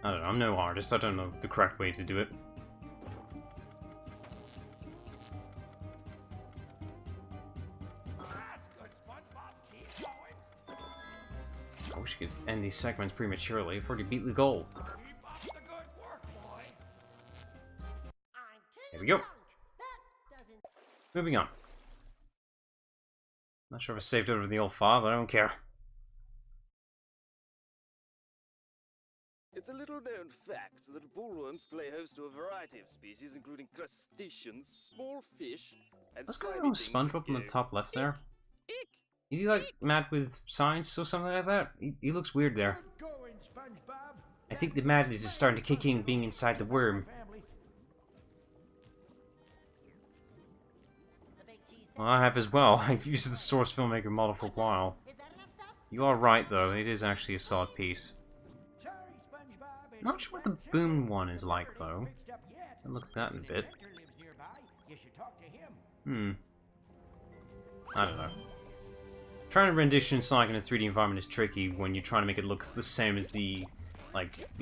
A: I don't know, I'm no artist, I don't know the correct way to do it.
F: That's good, Spongebob. Keep going.
A: I wish I could end these segments prematurely. I've already beat the goal.
F: Keep up the good work, boy.
G: I'm king
A: There we go.
G: of junk. That doesn't.
A: Moving on. Not sure if I saved over the old file, but I don't care.
E: It's a little known fact that bullworms play host to a variety of species, including crustaceans, small fish, and
A: What's going
E: slimy
A: on with
E: things
A: SpongeBob
E: that
A: on the
E: go
A: top left there?
E: eek.
A: Is he like mad with science or something like that? He looks weird there.
F: Good going, SpongeBob.
A: I think the madness is starting to kick in being inside the worm.
F: Family.
G: The big cheese.
A: Well, I have as well. I've used the Source Filmmaker model for a while.
G: Is that enough stuff?
A: You are right though, it is actually a solid piece.
F: Sorry, SpongeBob.
A: Not sure what the Boom one is like though. I'll look at that in a bit.
F: Inventor lives nearby. You should talk to him.
A: I don't know. Trying to rendition Sonic in a 3D environment is tricky when you're trying to make it look the same as the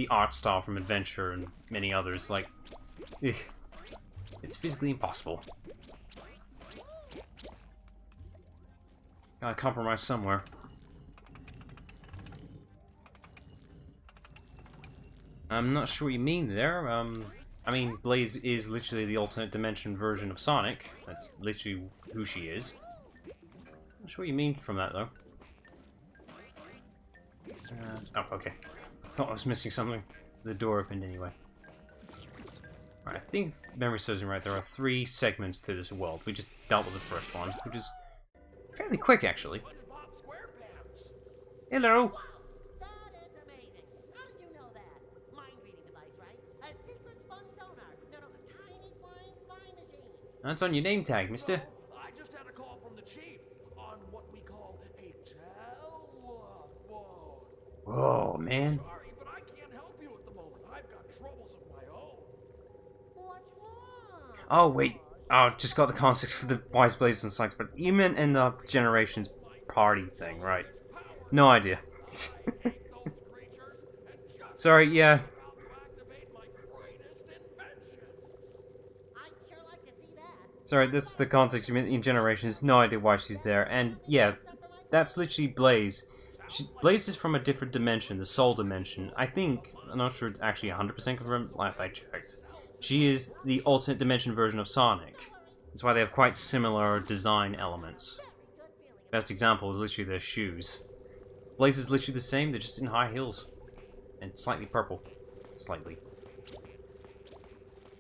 A: art style from Adventure and many others. Like, it's physically impossible. Gotta compromise somewhere. I'm not sure what you mean there. I mean, Blaze is literally the alternate dimension version of Sonic. That's literally who she is. Not sure what you mean from that, though. Oh, okay. I thought I was missing something. The door opened anyway. Right, I think if memory serves me right, there are 3 segments to this world. We just dealt with the first one, which is fairly quick, actually.
F: SpongeBob SquarePants.
A: Hello!
G: That is amazing. How did you know that? Mind reading device, right? A secret sponge sonar. No, tiny flying spy machines.
A: That's on your name tag, mister.
F: I just had a call from the chief on what we call a telephone.
A: Whoa, man.
F: Sorry, but I can't help you at the moment. I've got troubles of my own.
G: What's wrong?
A: Oh, wait. Oh, just got the context for the Wise Blazers and Sykes, but you meant in the Generations party thing, right? No idea. Sorry, yeah.
G: I'd sure like to see that.
A: Sorry, that's the context you meant in Generations. No idea why she's there. And yeah, that's literally Blaze. Blaze is from a different dimension, the Soul Dimension. I think, I'm not sure it's actually 100% confirmed, last I checked. She is the alternate dimension version of Sonic. That's why they have quite similar design elements. Best example is literally their shoes. Blaze is literally the same, they're just in high heels. And slightly purple. Slightly.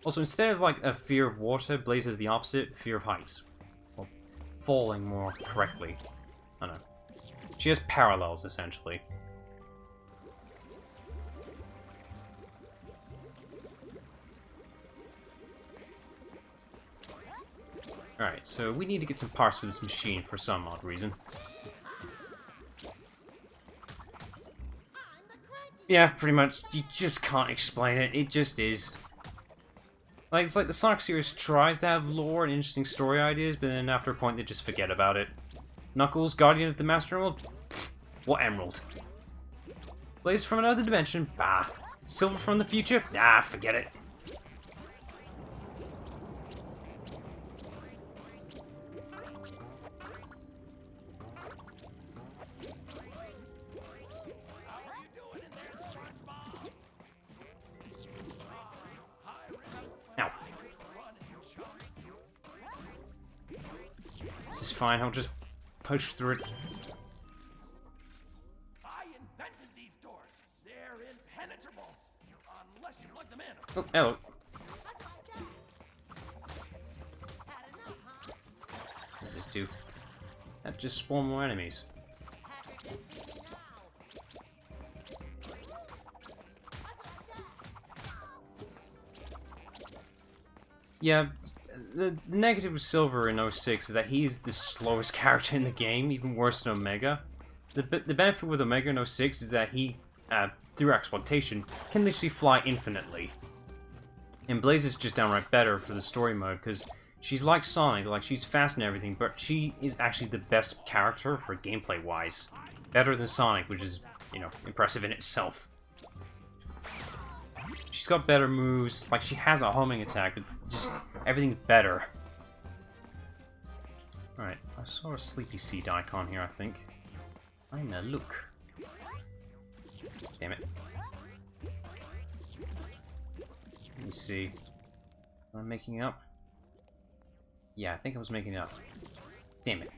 A: Also, instead of like a fear of water, Blaze has the opposite, fear of heights. Well, falling more correctly. I don't know. She has parallels, essentially. Alright, so we need to get some parts for this machine for some odd reason. Yeah, pretty much. You just can't explain it. It just is. Like, it's like the Sonic series tries to have lore and interesting story ideas, but then after a point they just forget about it. Knuckles, Guardian of the Master Emerald? Pfft, what emerald? Blaze from another dimension? Bah. Silver from the future? Nah, forget it. Ow. This is fine, I'll just push through it. Oh, hello. What does this do? That just spawn more enemies. Yeah, the negative with Silver in 06 is that he's the slowest character in the game, even worse than Omega. The benefit with Omega in 06 is that he, through exploitation, can literally fly infinitely. And Blaze is just downright better for the story mode, because she's like Sonic, like she's fast and everything, but she is actually the best character for gameplay-wise. Better than Sonic, which is, you know, impressive in itself. She's got better moves, like she has a homing attack, but just everything's better. Alright, I saw a Sleepy Seed icon here, I think. I'm gonna look. Damn it. Let me see. Am I making it up? Yeah, I think I was making it up. Damn it.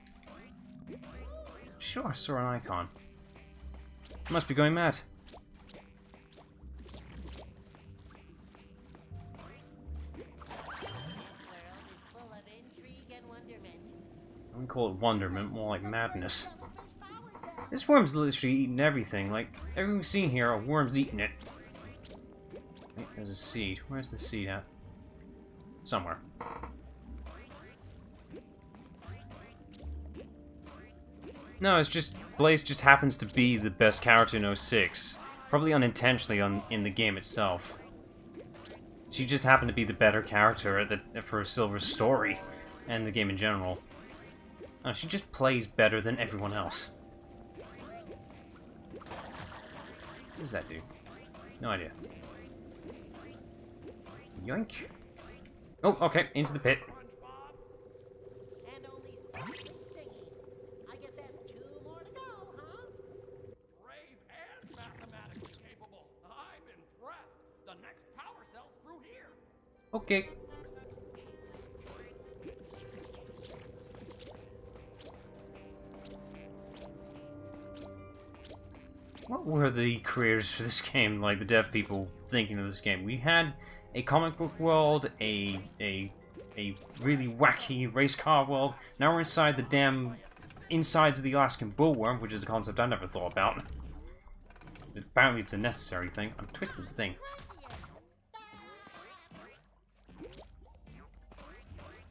A: Sure, I saw an icon. I must be going mad. I wouldn't call it wonderment, more like madness. This worm's literally eating everything. Like, everything we've seen here, a worm's eating it. Wait, there's a seed. Where's the seed at? Somewhere. No, it's just... Blaze just happens to be the best character in 06. Probably unintentionally in the game itself. She just happened to be the better character for Silver's story, and the game in general. She just plays better than everyone else. What does that do? No idea. Yoink. Oh, okay, into the pit.
G: And only 7 stingy. I guess that's 2 more to go, huh?
J: Brave and mathematically capable. I'm impressed. The next power cell's through here.
A: Okay. What were the creators for this game, like the dev people thinking of this game? We had a comic book world, a really wacky race car world. Now we're inside the damn insides of the Alaskan bullworm, which is a concept I never thought about. Apparently it's a necessary thing. I'm twisting the thing.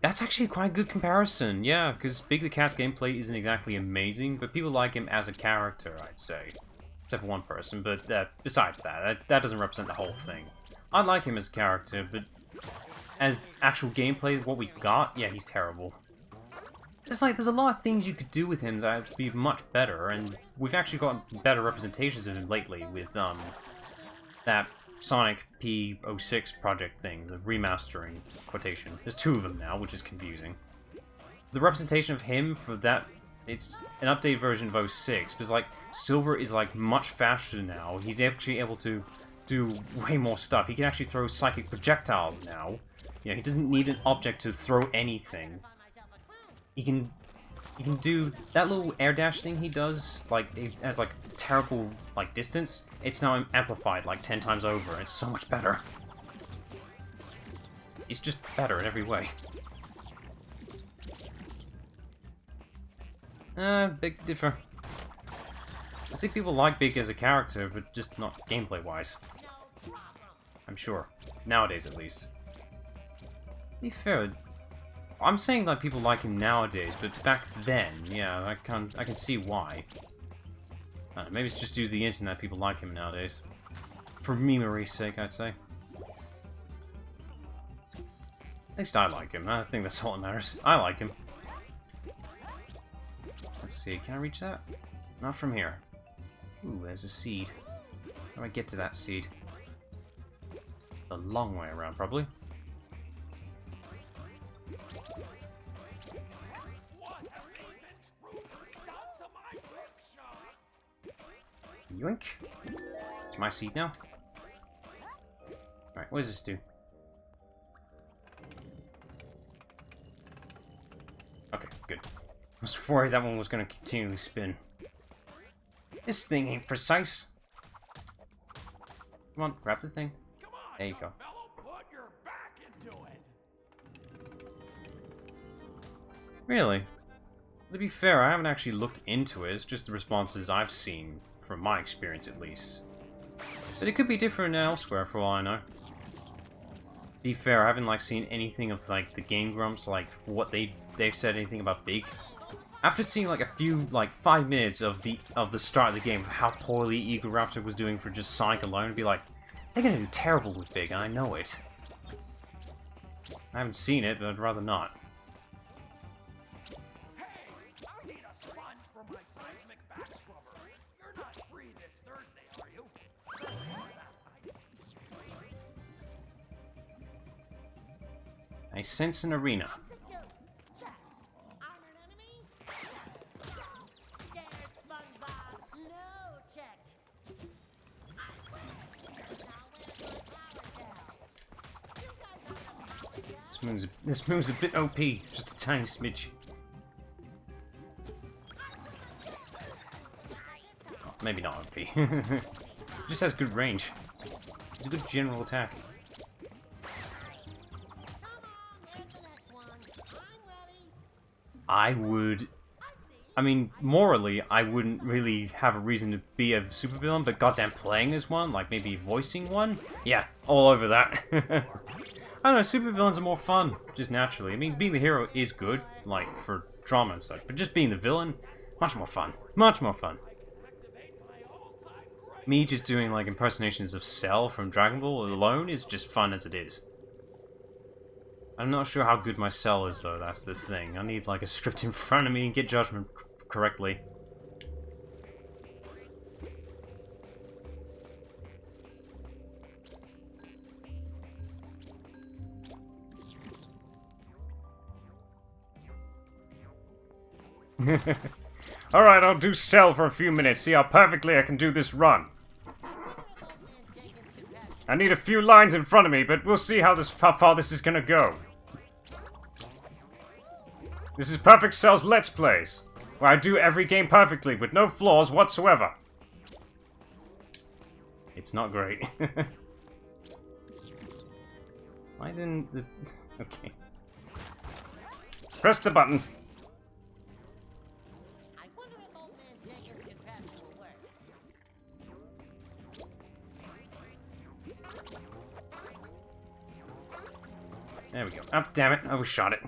A: That's actually quite a good comparison, yeah, because Big the Cat's gameplay isn't exactly amazing, but people like him as a character, I'd say. Except for one person, but besides that doesn't represent the whole thing. I like him as a character, but as actual gameplay, what we got, yeah, he's terrible. There's a lot of things you could do with him that would be much better, and we've actually got better representations of him lately with that Sonic P06 project thing, the remastering quotation. There's 2 of them now, which is confusing. The representation of him for that, it's an updated version of 06, because like Silver is like much faster now. He's actually able to do way more stuff. He can actually throw psychic projectiles now. You know, he doesn't need an object to throw anything. He can do that little air dash thing he does, like it has like terrible like distance. It's now amplified like 10 times over. It's so much better. It's just better in every way. Big differ. I think people like Big as a character, but just not gameplay-wise. I'm sure. Nowadays, at least. To be fair, I'm saying that people like him nowadays, but back then, yeah, I can see why. Maybe it's just due to the internet people like him nowadays. For memery's sake, I'd say. At least I like him. I think that's all that matters. I like him. Let's see, can I reach that? Not from here. Ooh, there's a seed. How do I get to that seed? A long way around, probably. Yoink. It's my seed now. Alright, what does this do? Okay, good. I was worried that one was going to continually spin. This thing ain't precise. Come on, grab the thing. There you go. Really? To be fair, I haven't actually looked into it. It's just the responses I've seen, from my experience at least. But it could be different elsewhere for all I know. To be fair, I haven't seen anything of the Game Grumps, what they've said anything about Big. After seeing a few 5 minutes of the start of the game, how poorly Eagle Raptor was doing for just Sonic alone, it'd be like, they're gonna do terrible with Big, and I know it. I haven't seen it, but I'd rather not.
J: Hey, I need a sponge for my seismic back scrubber. You're not free this Thursday, are you?
A: I sense an arena.
G: Check. Armored enemy? Scared Spongebob? No check. Now where's my power gel? You guys have the power gel?
A: This move's a bit OP, just a tiny smidge. Oh, maybe not OP. It just has good range. It's a good general attack. I mean, morally, I wouldn't really have a reason to be a supervillain, but goddamn playing as one, maybe voicing one? Yeah, all over that. I don't know, supervillains are more fun, just naturally. I mean, being the hero is good, for drama and such, but just being the villain, much more fun. Much more fun. Me just doing, impersonations of Cell from Dragon Ball alone is just fun as it is. I'm not sure how good my Cell is, though, that's the thing. I need, a script in front of me and get judgment correctly. Alright, I'll do Cell for a few minutes, see how perfectly I can do this run. I need a few lines in front of me, but we'll see how far this is gonna go. This is Perfect Cell's Let's Plays, where I do every game perfectly, with no flaws whatsoever. It's not great. Why didn't the... Okay. Press the button.
G: I wonder if old man Jenkins' contraption will work.
A: There we go. Oh, damn it. I overshot it.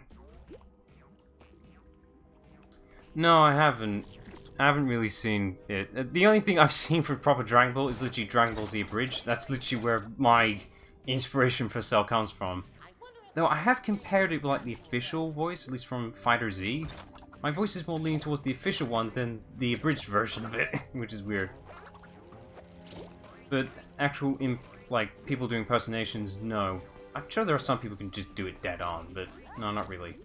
A: No, I haven't. I haven't really seen it. The only thing I've seen for proper Dragon Ball is literally Dragon Ball Z Abridged. That's literally where my inspiration for Cell comes from. Though I have compared it with the official voice, at least from Fighter Z. My voice is more leaning towards the official one than the abridged version of it, which is weird. But actual, people doing impersonations, no. I'm sure there are some people who can just do it dead on, but no, not really.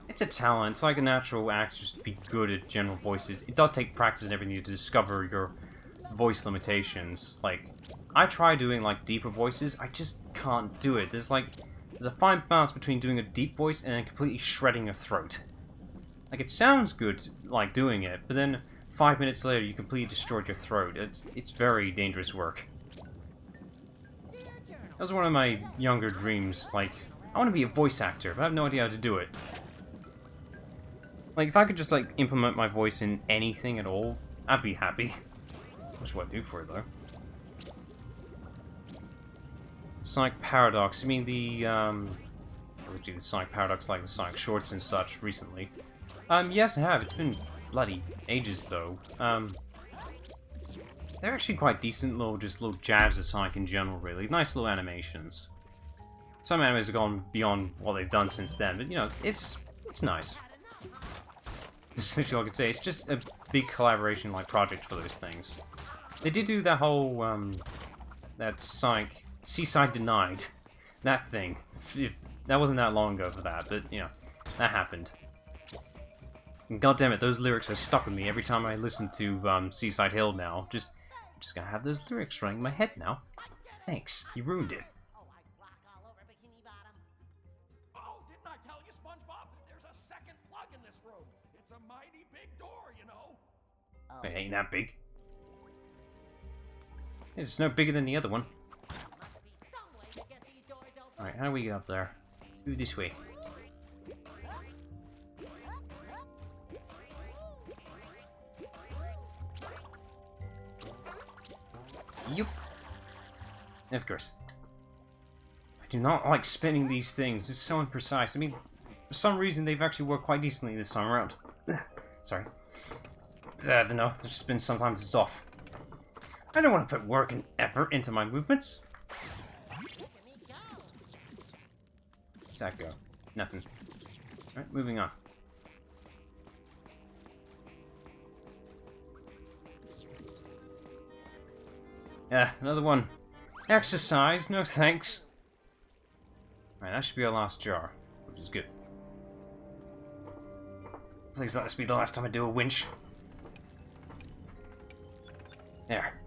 A: It's a talent. It's like a natural actor just to be good at general voices. It does take practice and everything to discover your voice limitations. I try doing deeper voices, I just can't do it. There's a fine balance between doing a deep voice and then completely shredding your throat. It sounds good doing it, but then 5 minutes later you completely destroyed your throat. It's very dangerous work. That was one of my younger dreams. I want to be a voice actor, but I have no idea how to do it. If I could just, implement my voice in anything at all, I'd be happy. That's what I do for it, though. Sonic Paradox. You mean the, the Sonic Paradox, the Sonic Shorts and such, recently? Yes, I have. It's been bloody ages, though. they're actually quite decent little, just little jabs at Sonic in general, really. Nice little animations. Some animes have gone beyond what they've done since then, but you know, it's nice. Essentially, I could say it's just a big collaboration like project for those things. They did do that whole that Sonic Seaside Denied, that thing. That wasn't that long ago for that, but you know, that happened. And God damn it, those lyrics are stuck with me every time I listen to Seaside Hill now. Just gotta have those lyrics running in my head now. Thanks, you ruined it.
G: Oh, I rock all over Bikini Bottom.
J: Oh, didn't I tell you, Spongebob? There's a second plug in this room. It's a mighty big door, you know.
A: It ain't that big. It's no bigger than the other one.
G: Must be some way to get these doors open.
A: Alright, how do we get up there? Let's move this way. Yup. Of course. I do not like spinning these things. It's so imprecise. I mean, for some reason they've actually worked quite decently this time around. Sorry. I don't know. It just spins sometimes it's off. I don't want to put work and effort into my movements. Where's that go? Nothing. Alright, moving on. Yeah, another one. Exercise, no thanks. Alright, that should be our last jar, which is good. Please let this be the last time I do a winch. There.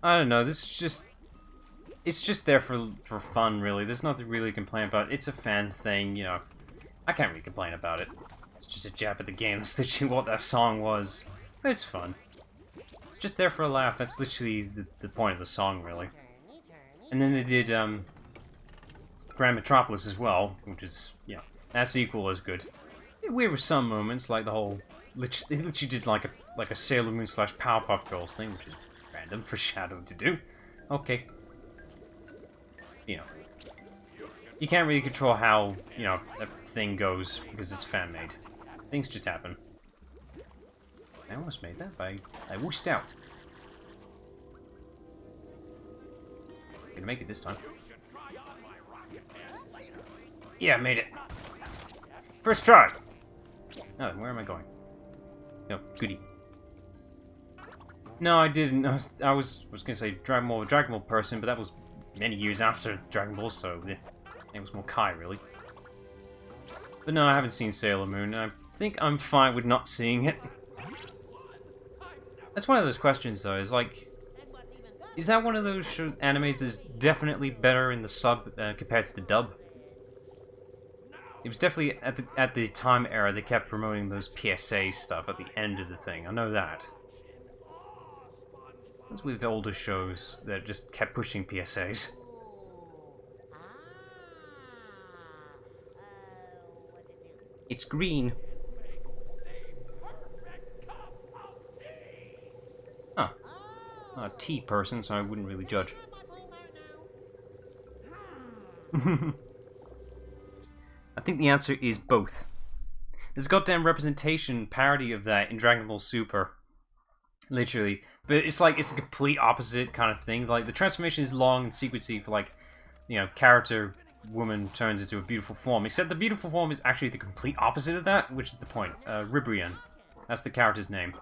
A: I don't know, this is just... It's just there for fun, really. There's nothing really to complain about. It's a fan thing, you know. I can't really complain about it. It's just a jab at the game. That's literally what that song was. But it's fun. It's just there for a laugh. That's literally the point of the song, really. And then they did, Grand Metropolis as well, which is, yeah, that's equal as good. Weird with some moments, like the whole... They literally did like a Sailor Moon / Powerpuff Girls thing, which is random for Shadow to do. Okay. You know, you can't really control how, you know, a thing goes because it's fan-made. Things just happen. I almost made that, but I whooshed out. Gonna make it this time. Yeah, I made it. First try! Oh, where am I going? No, goody. No, I didn't. I was gonna say Dragon Ball person, but that was many years after Dragon Ball, so yeah, it was more Kai, really. But no, I haven't seen Sailor Moon, and I think I'm fine with not seeing it. That's one of those questions, though, is like... Is that one of those animes that's definitely better in the sub compared to the dub? It was definitely, at the time era, they kept promoting those PSA stuff at the end of the thing, I know that. As with older shows that just kept pushing PSAs. It's green. Huh. I'm a tea person, so I wouldn't really judge. I think the answer is both. There's a goddamn representation parody of that in Dragon Ball Super. Literally. But it's like, it's a complete opposite kind of thing. Like, the transformation is long and sequencey for, like, you know, character woman turns into a beautiful form. Except the beautiful form is actually the complete opposite of that, which is the point. Ribrian. That's the character's name.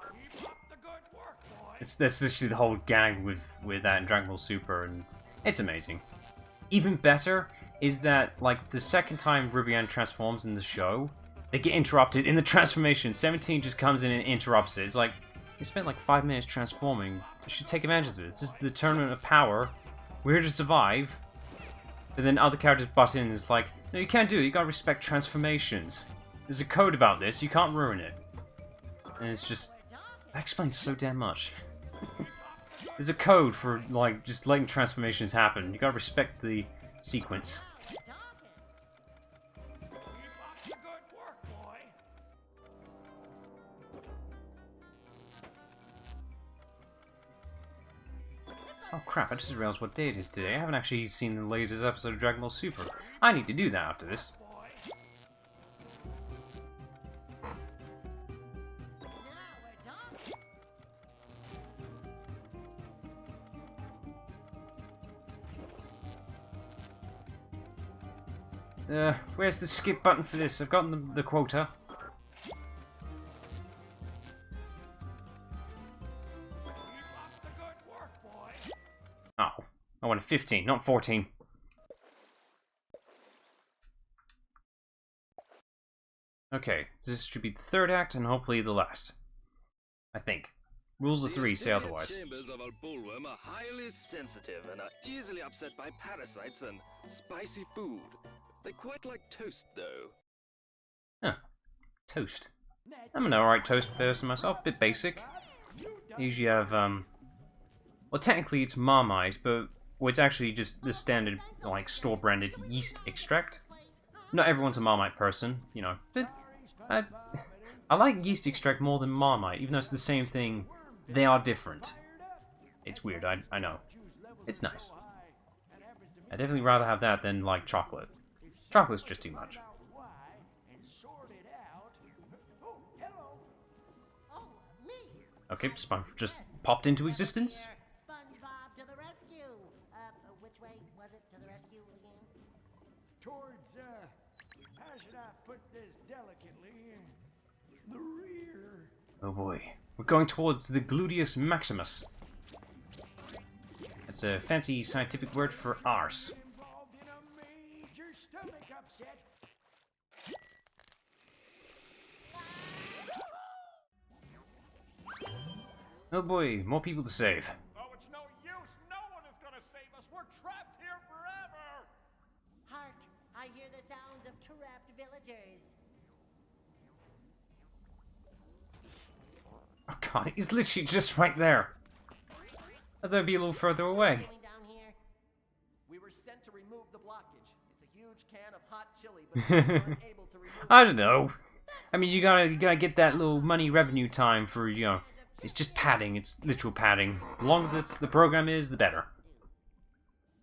A: That's literally the whole gag with that in Dragon Ball Super, and it's amazing. Even better is that, like, the second time Ribrian transforms in the show, they get interrupted in the transformation. 17 just comes in and interrupts it. It's like, you spent like 5 minutes transforming. You should take advantage of it. It's just the tournament of power. We're here to survive. But then other characters butt in and it's like, no, you can't do it. You gotta respect transformations. There's a code about this. You can't ruin it. And it's just... That explains so damn much. There's a code for, like, just letting transformations happen. You gotta respect the sequence. Oh crap, I just realized what day it is today. I haven't actually seen the latest episode of Dragon Ball Super. I need to do that after this. Where's the skip button for this? I've gotten the quota. Oh, I wanted 15, not 14. Okay, this should be the third act and hopefully the last. I think. Rules of three say otherwise.
E: The chambers of our bullworm are highly sensitive and are easily upset by parasites and spicy food. They quite like toast, though.
A: Huh. Toast. I'm an alright toast person myself, a bit basic. I usually have, well, technically it's Marmite, but it's actually just the standard, like, store-branded yeast extract. Not everyone's a Marmite person, you know, but I like yeast extract more than Marmite, even though it's the same thing. They are different. It's weird, I know. It's nice. I'd definitely rather have that than, like, chocolate. Chocolate's just too much. Okay, Sponge just popped into existence.
G: Spongebob to the rescue. Which way was it to the rescue again?
F: Towards, how should I put this delicately? The rear.
A: Oh boy. We're going towards the gluteus maximus. That's a fancy scientific word for arse.
F: Involved in a major stomach upset.
A: Oh boy, more people to save.
J: Oh, it's no use. No one is gonna save us. We're trapped here forever.
G: Hark! I hear the sounds of trapped villagers.
A: Oh god, he's literally just right there. I thought he'd be a little further away.
G: Coming down here.
K: We were sent to remove the blockage. It's a huge can of hot chili, but we weren't able to remove
A: I don't know. I mean, you gotta get that little money revenue time for, you know, it's just padding. It's literal padding. The longer the program is, the better.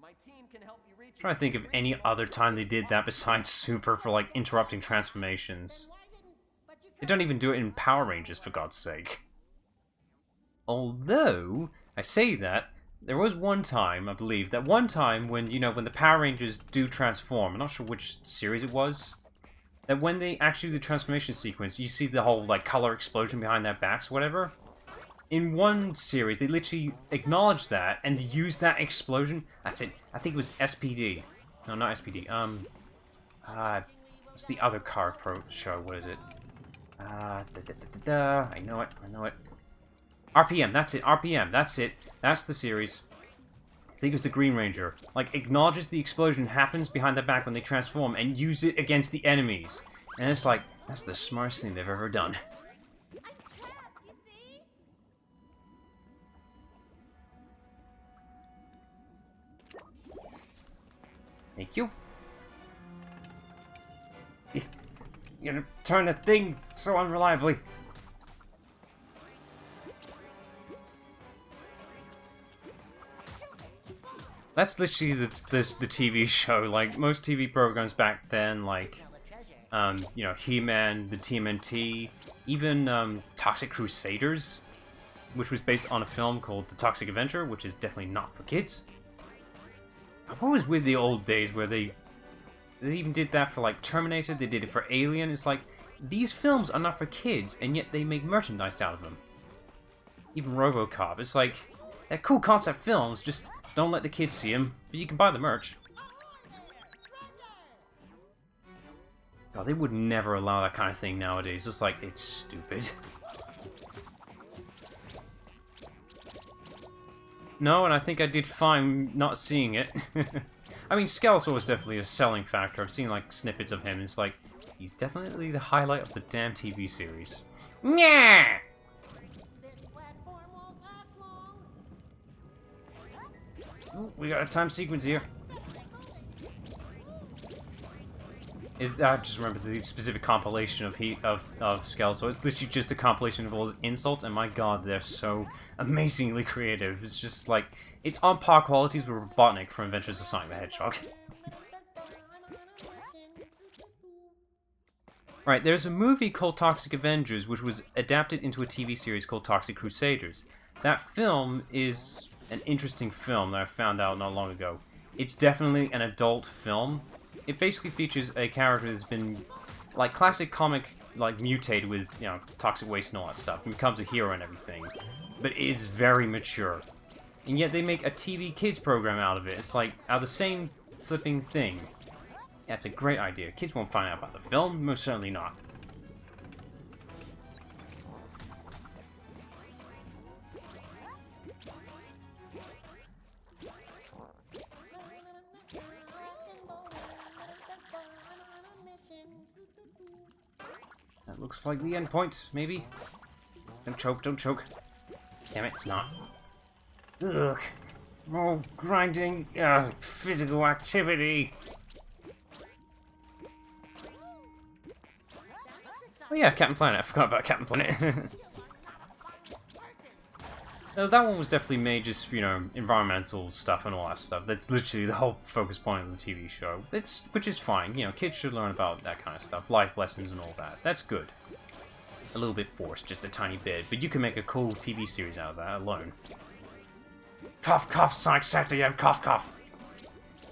K: My team can help you reach.
A: I'm trying to think of any other time they did that besides Super for, like, interrupting transformations. They don't even do it in Power Rangers, for God's sake. Although, I say that, there was one time, I believe, that one time when, you know, when the Power Rangers do transform, I'm not sure which series it was, that when they actually do the transformation sequence, you see the whole, like, color explosion behind their backs, whatever. In one series, they literally acknowledged that and used that explosion. That's it. I think it was SPD. No, not SPD. It's the other car pro show. What is it? I know it. I know it. RPM. That's it. RPM. That's it. That's the series. I think it was the Green Ranger. Like, acknowledges the explosion happens behind their back when they transform and use it against the enemies. And it's like, that's the smartest thing they've ever done. Thank you. You're gonna turn the thing so unreliably. That's literally the TV show. Like, most TV programs back then, like, you know, He-Man, the TMNT, even Toxic Crusaders, which was based on a film called The Toxic Avenger, which is definitely not for kids. I'm always with the old days where they even did that for, like, Terminator, they did it for Alien. It's like, these films are not for kids, and yet they make merchandise out of them. Even RoboCop, it's like, they're cool concept films, just don't let the kids see them, but you can buy the merch. God, they would never allow that kind of thing nowadays. It's like, it's stupid. No, and I think I did fine not seeing it. I mean, Skeletor was definitely a selling factor. I've seen, like, snippets of him, and it's like, he's definitely the highlight of the damn TV series. Nyah! Ooh, we got a time sequence here. I just remember the specific compilation of Skeletor. It's literally just a compilation of all his insults, and my god, they're so amazingly creative. It's just like, it's on par qualities with Robotnik from Adventures of Sonic the Hedgehog. Right, there's a movie called Toxic Avengers, which was adapted into a TV series called Toxic Crusaders. That film is an interesting film that I found out not long ago. It's definitely an adult film. It basically features a character that's been, like, classic comic, like, mutated with, you know, toxic waste and all that stuff, and becomes a hero and everything. But it is very mature. And yet they make a TV kids program out of it. It's like, out of the same flipping thing. Yeah, it's a great idea. Kids won't find out about the film, most certainly not. That looks like the end point, maybe? Don't choke, don't choke. Damn it, it's not. Ugh. More grinding, physical activity. Oh yeah, Captain Planet. I forgot about Captain Planet. That one was definitely made just, you know, environmental stuff and all that stuff. That's literally the whole focus point of the TV show. Which is fine. You know, kids should learn about that kind of stuff. Life lessons and all that. That's good. A little bit forced, just a tiny bit. But you can make a cool TV series out of that alone. Cough, cough, Sonic Saturday, cough, cough.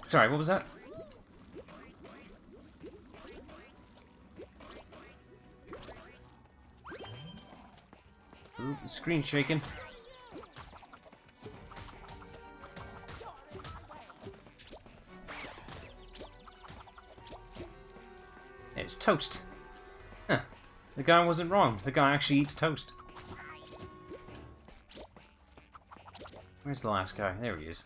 A: Sorry, what was that? Ooh, the screen's shaking. It's toast. Huh. The guy wasn't wrong. The guy actually eats toast. Where's the last guy? There he is.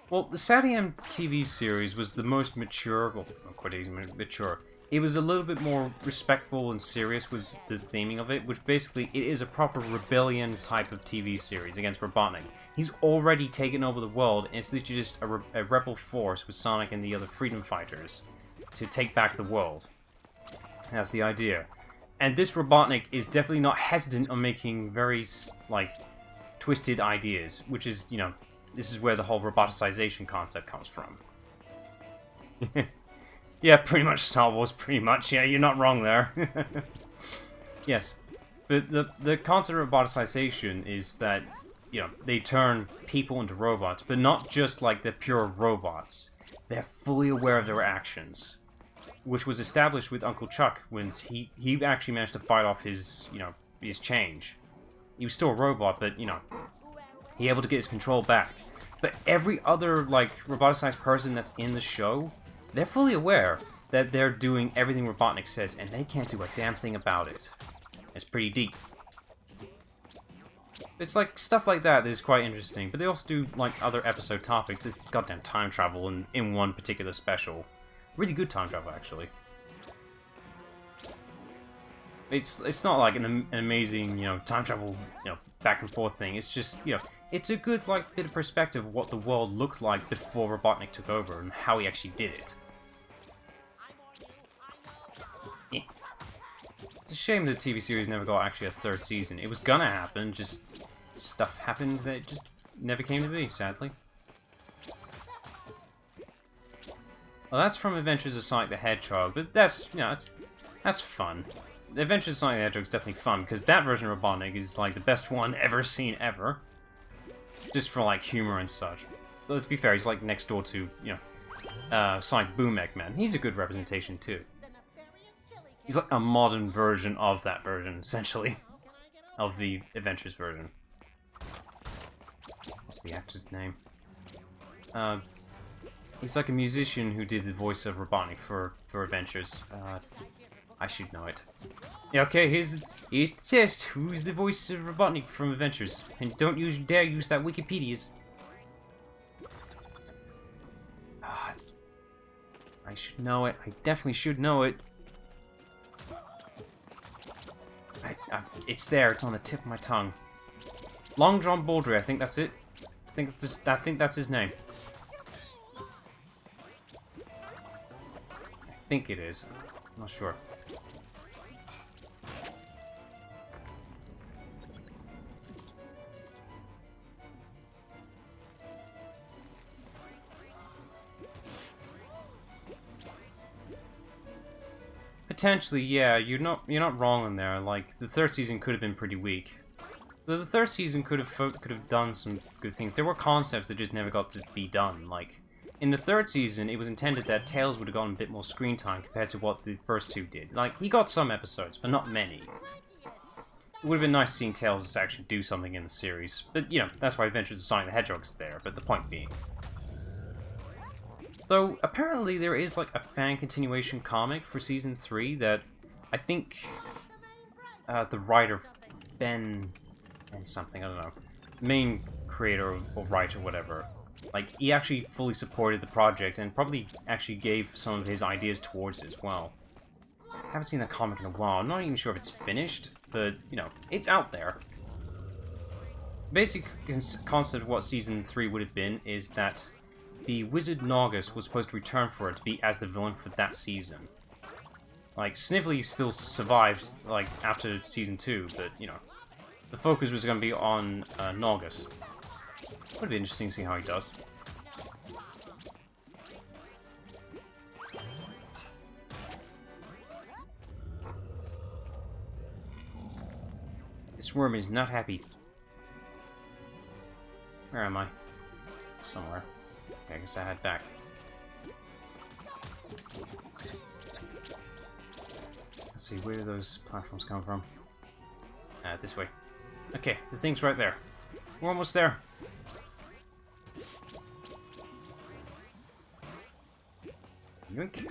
A: Well, the Saturday TV series was the most mature, well, not quite even mature. It was a little bit more respectful and serious with the theming of it, which basically, it is a proper rebellion type of TV series against Robotnik. He's already taken over the world, and it's literally just a rebel force with Sonic and the other freedom fighters to take back the world. That's the idea. And this Robotnik is definitely not hesitant on making very, like, twisted ideas, which is, you know, this is where the whole roboticization concept comes from. Yeah, pretty much Star Wars, pretty much. Yeah, you're not wrong there. Yes. But the concept of roboticization is that, you know, they turn people into robots, but not just like they're pure robots. They're fully aware of their actions. Which was established with Uncle Chuck when he actually managed to fight off his, you know, his change. He was still a robot, but, you know, he was able to get his control back. But every other, like, roboticized person that's in the show, they're fully aware that they're doing everything Robotnik says, and they can't do a damn thing about it. It's pretty deep. It's like, stuff like that is quite interesting, but they also do, like, other episode topics. There's goddamn time travel in one particular special. Really good time travel, actually. It's not like an amazing, you know, time travel, you know, back and forth thing. It's just, you know, it's a good, like, bit of perspective of what the world looked like before Robotnik took over and how he actually did it. Yeah. It's a shame the TV series never got actually a third season. It was gonna happen, just stuff happened that just never came to be, sadly. Well, that's from Adventures of Sonic the Hedgehog, but that's, you know, that's fun. The Adventures of Sonic the Hedgehog is definitely fun, because that version of Robotnik is, like, the best one ever seen ever. Just for, like, humor and such. But to be fair, he's, like, next door to, you know, Sonic Boom Eggman. He's a good representation, too. He's, like, a modern version of that version, essentially. Of the Adventures version. What's the actor's name? He's like a musician who did the voice of Robotnik for Adventures. I should know it. Yeah, okay, here's the test. Who's the voice of Robotnik from Adventures? And don't dare use that Wikipedia's. I should know it. I definitely should know it. It's there. It's on the tip of my tongue. Long John Baldry. I think that's it. I think that's his name. think it is. I'm not sure. Potentially, yeah, you're not wrong in there. Like, the third season could have been pretty weak. The third season could have done some good things. There were concepts that just never got to be done. Like, in the third season, it was intended that Tails would have gotten a bit more screen time compared to what the first two did. Like, he got some episodes, but not many. It would have been nice seeing Tails actually do something in the series. But, you know, that's why Adventures of Sonic the Hedgehog's there, but the point being. Though, apparently there is, like, a fan continuation comic for Season 3 that I think the writer, Ben and something, I don't know, main creator or writer, whatever, like, he actually fully supported the project and probably actually gave some of his ideas towards it as well. I haven't seen that comic in a while. I'm not even sure if it's finished, but, you know, it's out there. Basic concept of what Season 3 would have been is that the wizard Naugus was supposed to return for it to be as the villain for that season. Like, Snively still survives, like, after Season 2, but, you know, the focus was going to be on Naugus. Would be interesting to see how he does. This worm is not happy. Where am I? Somewhere. Okay, I guess I head back. Let's see, where do those platforms come from? This way. Okay, the thing's right there. We're almost there. Yoink.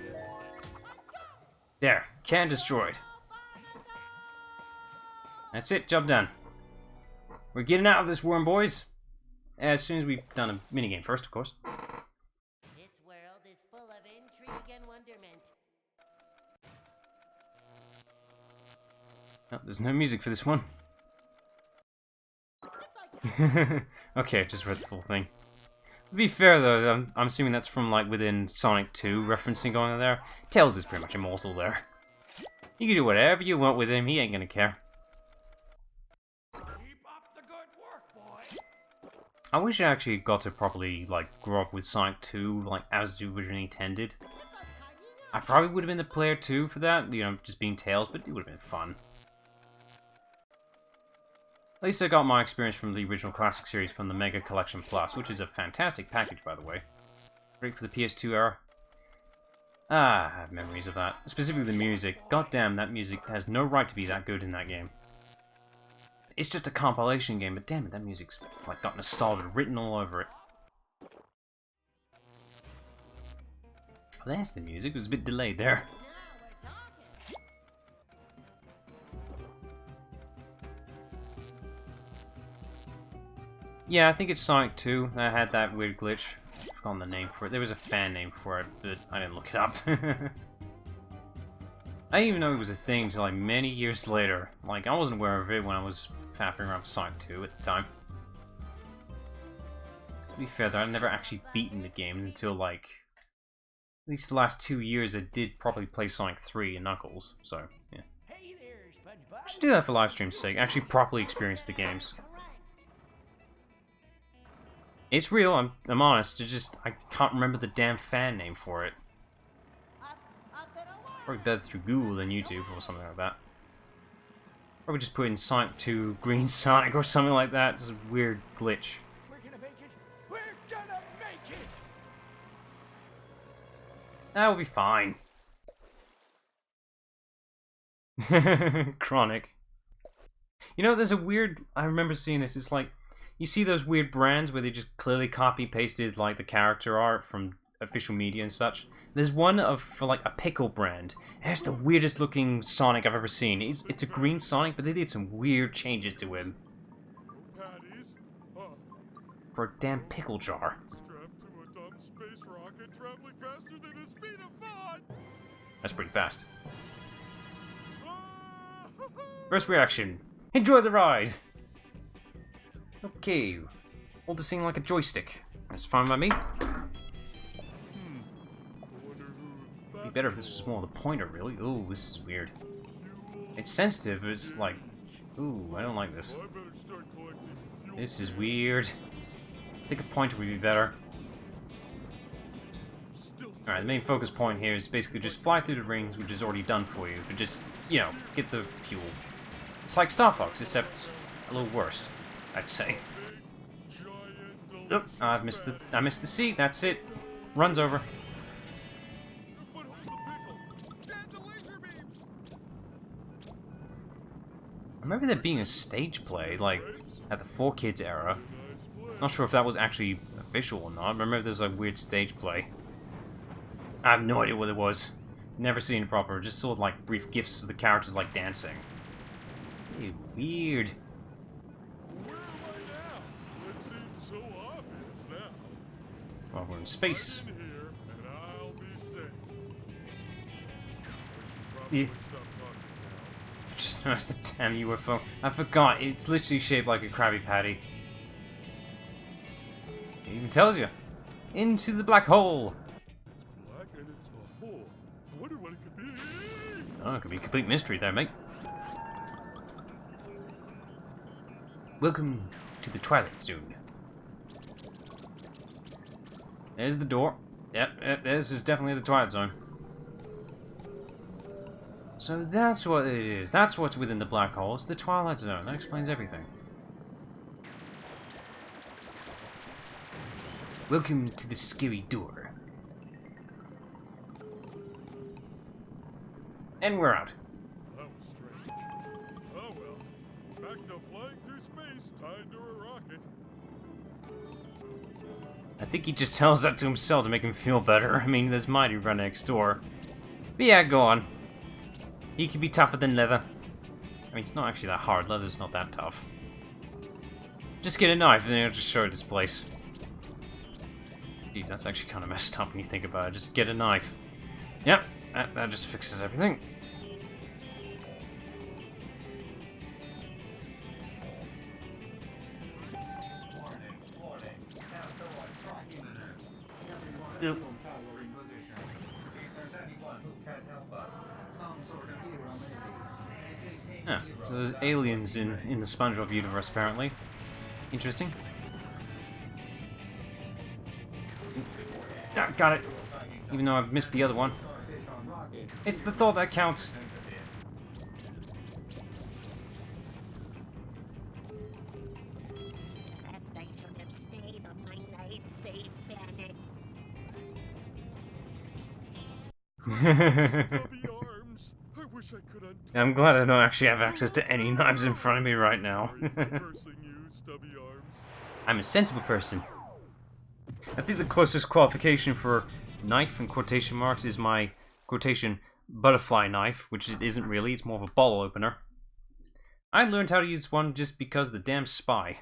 A: There, can destroyed. That's it, job done. We're getting out of this worm, boys. As soon as we've done a minigame first, of course.
G: This world is full of intrigue and wonderment.
A: Oh, there's no music for this one. Okay, just read the full thing. To be fair though, I'm assuming that's from like within Sonic 2 referencing going on there. Tails is pretty much immortal there. You can do whatever you want with him, he ain't gonna care.
J: Keep up the good work, boy.
A: I wish I actually got to properly like grow up with Sonic 2 like as originally intended. I probably would have been the player 2 for that, you know, just being Tails, but it would have been fun. At least I got my experience from the original classic series from the Mega Collection Plus, which is a fantastic package, by the way. Great for the PS2 era. Ah, I have memories of that. Specifically the music. God damn, that music has no right to be that good in that game. It's just a compilation game, but damn it, that music's like got nostalgia written all over it. There's the music. It was a bit delayed there. Yeah, I think it's Sonic 2 that had that weird glitch. I've forgotten the name for it. There was a fan name for it, but I didn't look it up. I didn't even know it was a thing until like many years later. Like, I wasn't aware of it when I was faffing around with Sonic 2 at the time. To be fair though, I've never actually beaten the game until like at least the last 2 years I did properly play Sonic 3 and Knuckles, so yeah.
F: Hey there, SpongeBob.
A: I should do that for live stream's sake, actually properly experience the games. It's real, I'm honest, it's just, I can't remember the damn fan name for it. Probably better through Google than YouTube or something like that. Probably just put in Sonic 2 Green Sonic or something like that, it's a weird glitch.
F: We're gonna make it. We're gonna make it.
A: That will be fine. Chronic. You know, there's a weird, I remember seeing this, it's like, you see those weird brands where they just clearly copy-pasted like the character art from official media and such? There's one for like a pickle brand. It has the weirdest looking Sonic I've ever seen. It's a green Sonic, but they did some weird changes to him.
B: Patties?
A: For a damn pickle jar.
B: Strapped to a dumb space rocket traveling faster than the speed of thought!
A: That's pretty fast. First reaction. Enjoy the ride! Okay. Hold this thing like a joystick. That's fine by me. Be better if this was more the pointer, really. Ooh, this is weird. It's sensitive, but it's like... Ooh, I don't like this. This is weird. I think a pointer would be better. Alright, the main focus point here is basically just fly through the rings, which is already done for you, but just, you know, get the fuel. It's like Star Fox, except a little worse, I'd say. Nope, I missed the seat, that's it. Runs over. I remember there being a stage play, like, at the 4Kids era. Not sure if that was actually official or not. I remember there's a weird stage play. I have no idea what it was. Never seen it proper. Just saw like brief gifs of the characters like dancing. Hey, weird.
L: Where am I now? It seems so obvious now.
A: Well, we're in space.
L: I'm in here, and I'll be safe.
A: Yeah. Just notice the damn UFO. I forgot. It's literally shaped like a Krabby Patty. It even tells you. Into the black hole.
L: And it's a hole. I wonder what it could be.
A: Oh, it could be a complete mystery there, mate. Welcome to the Twilight Zone. There's the door. Yep, this is definitely the Twilight Zone. So that's what it is. That's what's within the black hole. It's the Twilight Zone. That explains everything. Welcome to the scary door. And we're out.
L: That was strange. Oh well. Back to flying through space, tied to a rocket.
A: I think he just tells that to himself to make him feel better. I mean, there's Mighty right next door. But yeah, go on. He could be tougher than leather. I mean, it's not actually that hard. Leather's not that tough. Just get a knife and then it'll just show you this place. Jeez, that's actually kind of messed up when you think about it. Just get a knife. Yep, that just fixes everything. Yep. Ah, so there's aliens in the Spongebob universe, apparently. Interesting. Ah, got it. Even though I've missed the other one. It's the thought that counts.
G: Perhaps I should have stayed on my nice, safe planet.
L: Stubby arms. I wish I could
A: I'm glad I don't actually have access to any knives in front of me right now.
L: cursing you, stubby arms.
A: I'm a sensible person. I think the closest qualification for knife in quotation marks is my quotation butterfly knife, which it isn't really, it's more of a bottle opener. I learned how to use one just because the damn spy.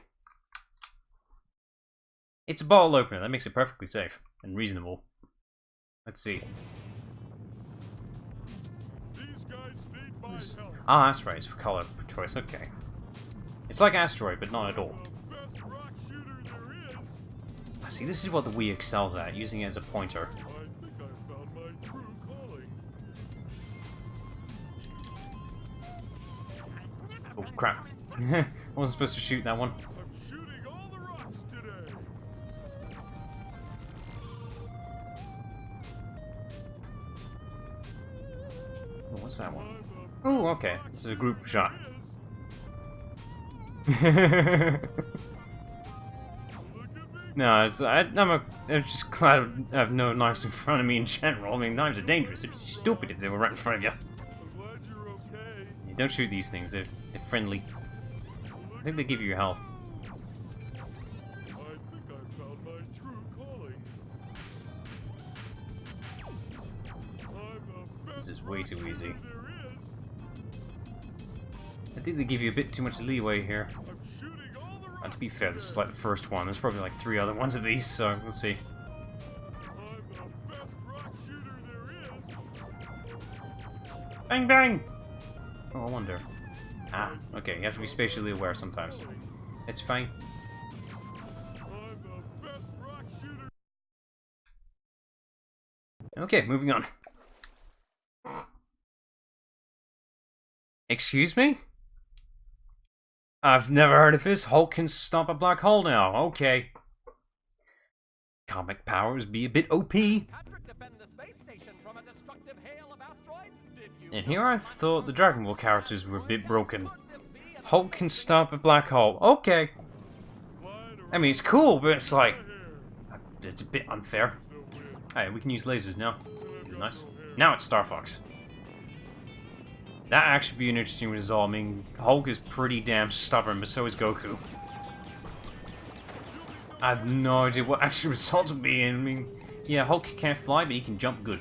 A: It's a bottle opener, that makes it perfectly safe and reasonable. Let's see. Ah, that's right, it's for color choice, okay. It's like Asteroid, but not at all. See, this is what the Wii excels at, using it as a pointer. Oh crap. I wasn't supposed to shoot that one. Oh, what's that one? Oh, okay. It's a group shot. No, I'm just glad I have no knives in front of me in general. I mean, knives are dangerous. It'd be stupid if they were right in front of you. You don't shoot these things. They're friendly. I think they give you your health. This is way too easy. I think they give you a bit too much leeway here. And to be fair, this is like the first one. There's probably like 3 other ones of these, so we'll see. Bang bang! Oh, I wonder. Ah, okay, you have to be spatially aware sometimes. It's fine. Okay, moving on. Excuse me? I've never heard of this. Hulk can stop a black hole now. Okay. Comic powers be a bit OP. And here I thought the Dragon Ball characters were a bit broken. Hulk can stop a black hole. Okay. I mean, it's cool, but it's like... it's a bit unfair. Hey, we can use lasers now. Nice. Now it's Star Fox. That actually be an interesting result. I mean, Hulk is pretty damn stubborn, but so is Goku. I have no idea what actual results will be. I mean, yeah, Hulk can't fly, but he can jump good.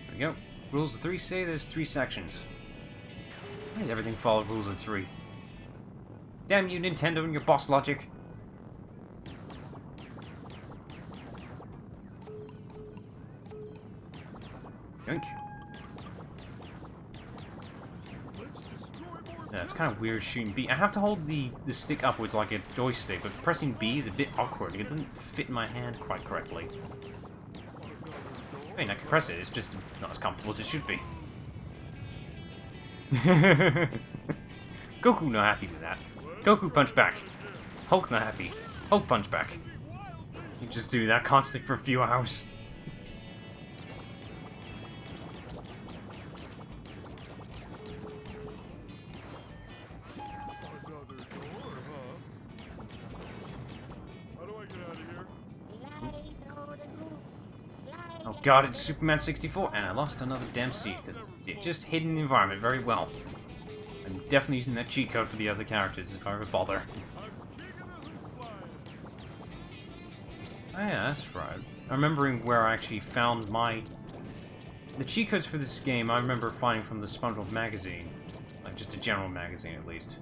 A: There we go. Rules of 3 say there's 3 sections. Why does everything follow rules of 3? Damn you, Nintendo, and your boss logic. Yoink. Yeah, it's kind of weird shooting B. I have to hold the stick upwards like a joystick, but pressing B is a bit awkward. It doesn't fit in my hand quite correctly. I mean, I can press it, it's just not as comfortable as it should be. Goku not happy with that. Goku punch back. Hulk not happy. Hulk punch back. You just do that constantly for a few hours. Oh god, it's Superman 64, and I lost another damn seat, because it just hid in the environment very well. I'm definitely using that cheat code for the other characters, if I ever bother. Oh yeah, that's right. I'm remembering where I actually found my... the cheat codes for this game I remember finding from the Spongebob magazine. Like, just a general magazine, at least.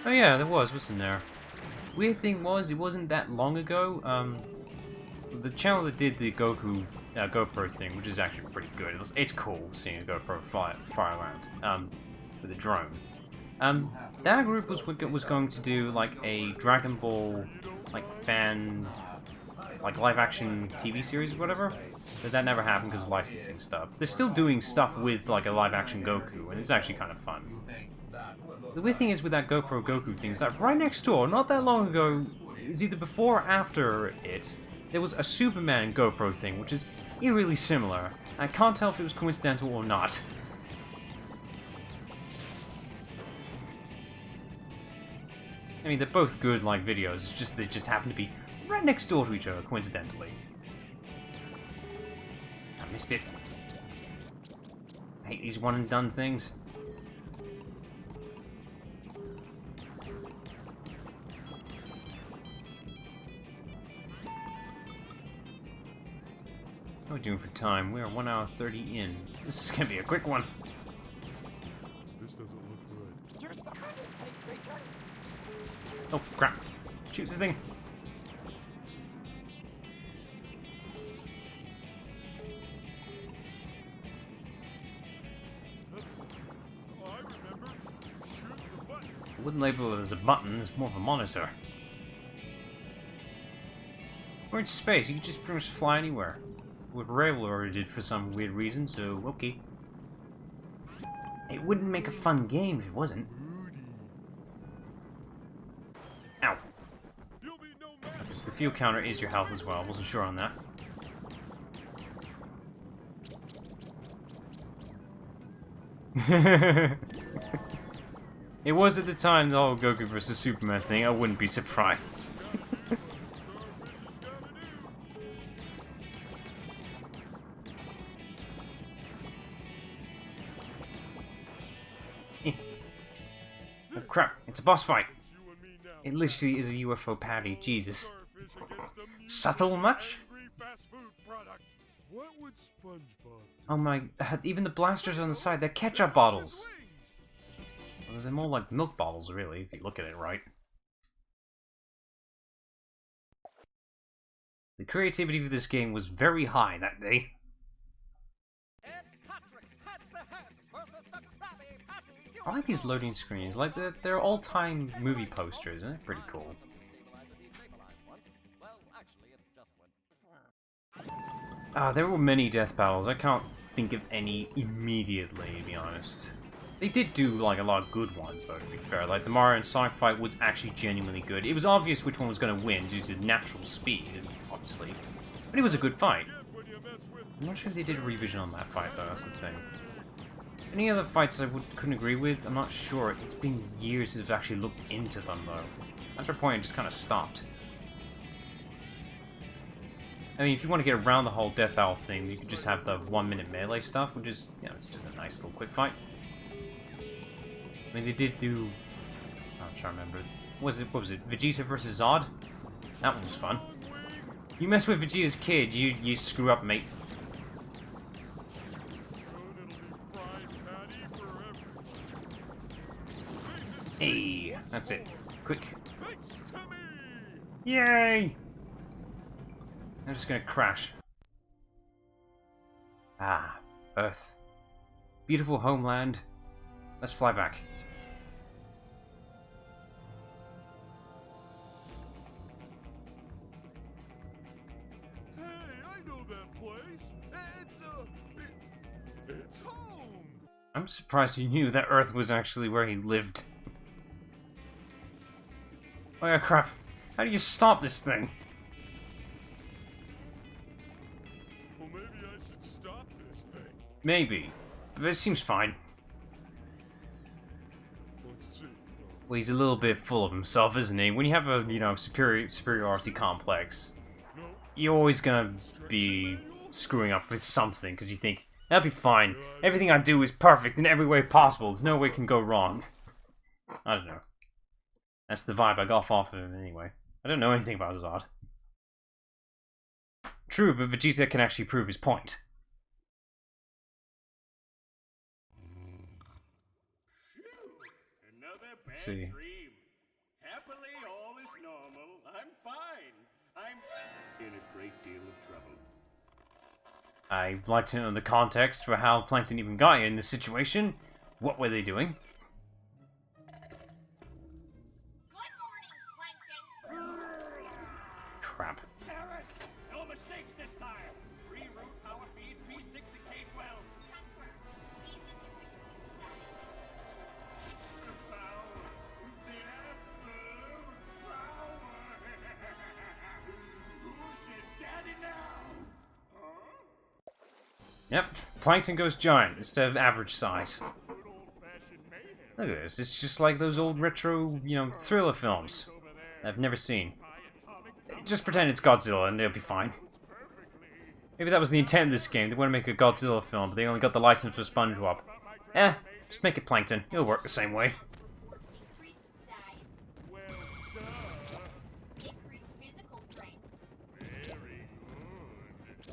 A: Oh yeah, there wasn't there? Weird thing was, it wasn't that long ago, the channel that did the GoPro thing, which is actually pretty good. It's cool seeing a GoPro fly around, with a drone. That group was going to do, like, a Dragon Ball, like, fan, like, live-action TV series or whatever, but that never happened because of licensing stuff. They're still doing stuff with, like, a live-action Goku, and it's actually kind of fun. The weird thing is with that GoPro Goku thing is that right next door, not that long ago, it's either before or after it, there was a Superman GoPro thing, which is eerily similar. I can't tell if it was coincidental or not. I mean, they're both good, like, videos, it's just they just happen to be right next door to each other, coincidentally. I missed it. I hate these one-and-done things. How are we doing for time? We are 1 hour 30 in. This is gonna be a quick one.
L: This doesn't look good.
A: Oh, crap. Shoot the thing.
L: I remember. Shoot the button.
A: I wouldn't label it as a button, it's more of a monitor. We're in space, you can just pretty much fly anywhere. What Rail already did for some weird reason, so okay. It wouldn't make a fun game if it wasn't. Ow. Because the fuel counter is your health as well, I wasn't sure on that. It was at the time the whole Goku vs Superman thing, I wouldn't be surprised. Oh crap, it's a boss fight! It literally is a UFO patty, Jesus. Subtle much?
L: What would SpongeBob?
A: Oh my, even the blasters on the side, they're ketchup bottles! Well, they're more like milk bottles, really, if you look at it right. The creativity for this game was very high that day.
J: It's Patrick,
A: I like these loading screens. Like they're all-time movie posters, and they're pretty cool. There were many death battles. I can't think of any immediately, to be honest. They did do like a lot of good ones, though, to be fair. Like the Mario and Sonic fight was actually genuinely good. It was obvious which one was going to win due to natural speed, obviously. But it was a good fight. I'm not sure if they did a revision on that fight, though, that's the thing. Any other fights I couldn't agree with? I'm not sure. It's been years since I've actually looked into them, though. After a point, I just kind of stopped. I mean, if you want to get around the whole death battle thing, you could just have the 1-minute melee stuff, which is, you know, it's just a nice little quick fight. I mean, they did do... I'm trying to remember. What was it? Vegeta versus Zod? That one was fun. You mess with Vegeta's kid, you screw up, mate. Hey, that's it. Quick. Yay! I'm just gonna crash. Ah, Earth. Beautiful homeland. Let's fly back.
L: Hey, I know that place. It's home.
A: I'm surprised you knew that Earth was actually where he lived. Oh yeah, crap. How do you stop this thing?
L: Well, maybe I should stop this thing.
A: Maybe. But it seems fine.
L: Let's see.
A: Well, he's a little bit full of himself, isn't he? When you have a, you know, superiority complex, you're always gonna be screwing up with something, because you think, that'll be fine. Everything I do is perfect in every way possible. There's no way it can go wrong. I don't know. That's the vibe I got off of him anyway. I don't know anything about Zod. True, but Vegeta can actually prove his point.
B: Another bad
A: See.
B: dream. Happily, all is normal. I'm fine. I'm in a great deal of trouble.
A: I'd like to know the context for how Plankton even got in this situation. What were they doing? Crap.
B: Aaron, no mistakes this time. Reroute power feeds P6 and K12.
C: Confirm. Please enjoy your new size.
B: The power. The absolute power. Who's your daddy now? Huh?
A: Yep, Plankton goes giant instead of average size.
B: Good old-fashioned mayhem.
A: Look at this, it's just like those old retro, you know, thriller films I've never seen. Just pretend it's Godzilla and they'll be fine. Maybe that was the intent of this game. They want to make a Godzilla film, but they only got the license for SpongeBob. Just make it Plankton. It'll work the same way.
C: Increased size.
B: Well, duh.
C: Increased physical strength.
B: Very good.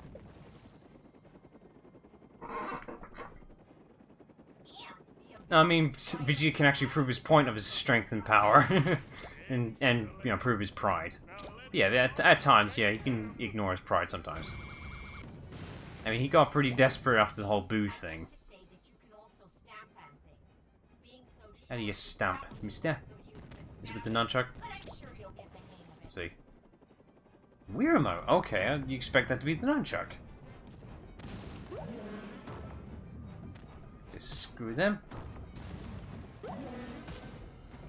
A: No, I mean, Vegeta can actually prove his point of his strength and power. and you know, prove his pride. Yeah, at times, yeah, he can ignore his pride sometimes. I mean, he got pretty desperate after the whole Boo thing.
C: To say that you can also stamp on things. Being so
A: How do you
C: short,
A: stamp? Mister?
C: so used to
A: Is it with the
C: stamp,
A: nunchuck?
C: but I'm sure you'll get the hang of it.
A: Let's see. Weiramo. Okay, you expect that to be the nunchuck. Just screw them.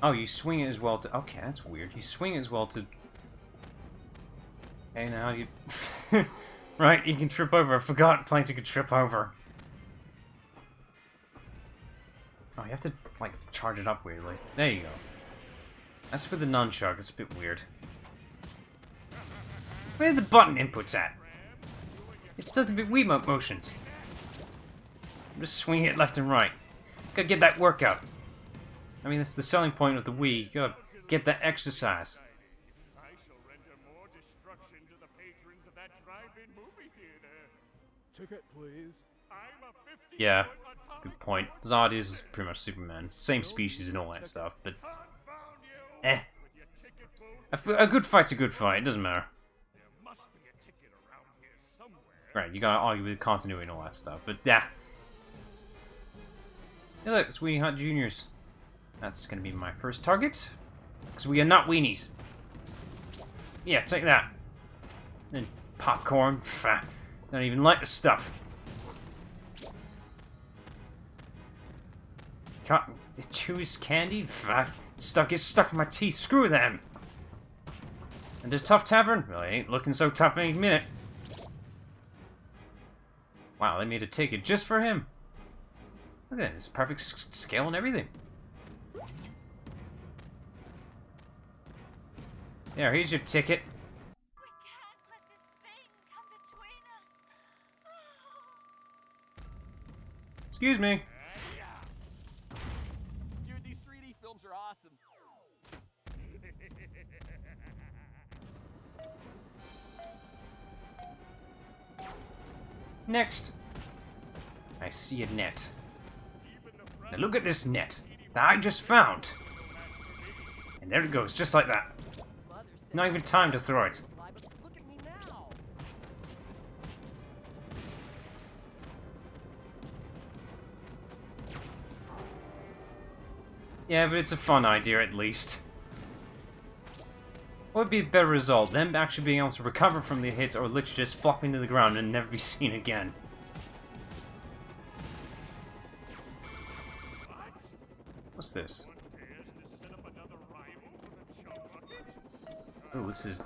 A: Oh, you swing it as well to... Okay, that's weird. You swing it as well to... Okay, now you... Right, you can trip over. I forgot Plankton could trip over. Oh, you have to, like, charge it up weirdly. There you go. That's for the nunchuck. It's a bit weird. Where are the button inputs at? It's nothing but Wiimote motions. I'm just swinging it left and right. Gotta get that workout. I mean, that's the selling point of the Wii. You gotta get that exercise.
B: I shall render more destruction to the patrons of that drive-in movie theater.
L: Ticket, please.
B: I'm a 50
A: Yeah,
B: foot atomic
A: good point. Zod is pretty much Superman. Same species and all that stuff, but... A good fight's a good fight. It doesn't matter.
B: There must be a ticket around here somewhere.
A: Right, you gotta argue with continuity and all that stuff, but yeah. Hey look, it's Weenie Hut Juniors. That's gonna be my first target. Because we are not weenies. Yeah, take that. And popcorn. Pfft, don't even like the stuff. Cotton. Chewy's candy? Pfft, gets stuck in my teeth. Screw them. And the Tough Tavern? Well, it ain't looking so tough any minute. Wow, they made a ticket just for him. Look at it, it's perfect scale and everything. There, here's your ticket.
H: We can't let this thing come between us.
A: Excuse me.
K: Dude, these 3D films are awesome.
A: Next, I see a net. Now look at this net that I just found. And there it goes, just like that. Not even time to throw it.
K: Look at me now.
A: Yeah, but it's a fun idea at least. What would be a better result? Them actually being able to recover from the hits or literally just flopping to the ground and never be seen again. What's this? Oh, this is...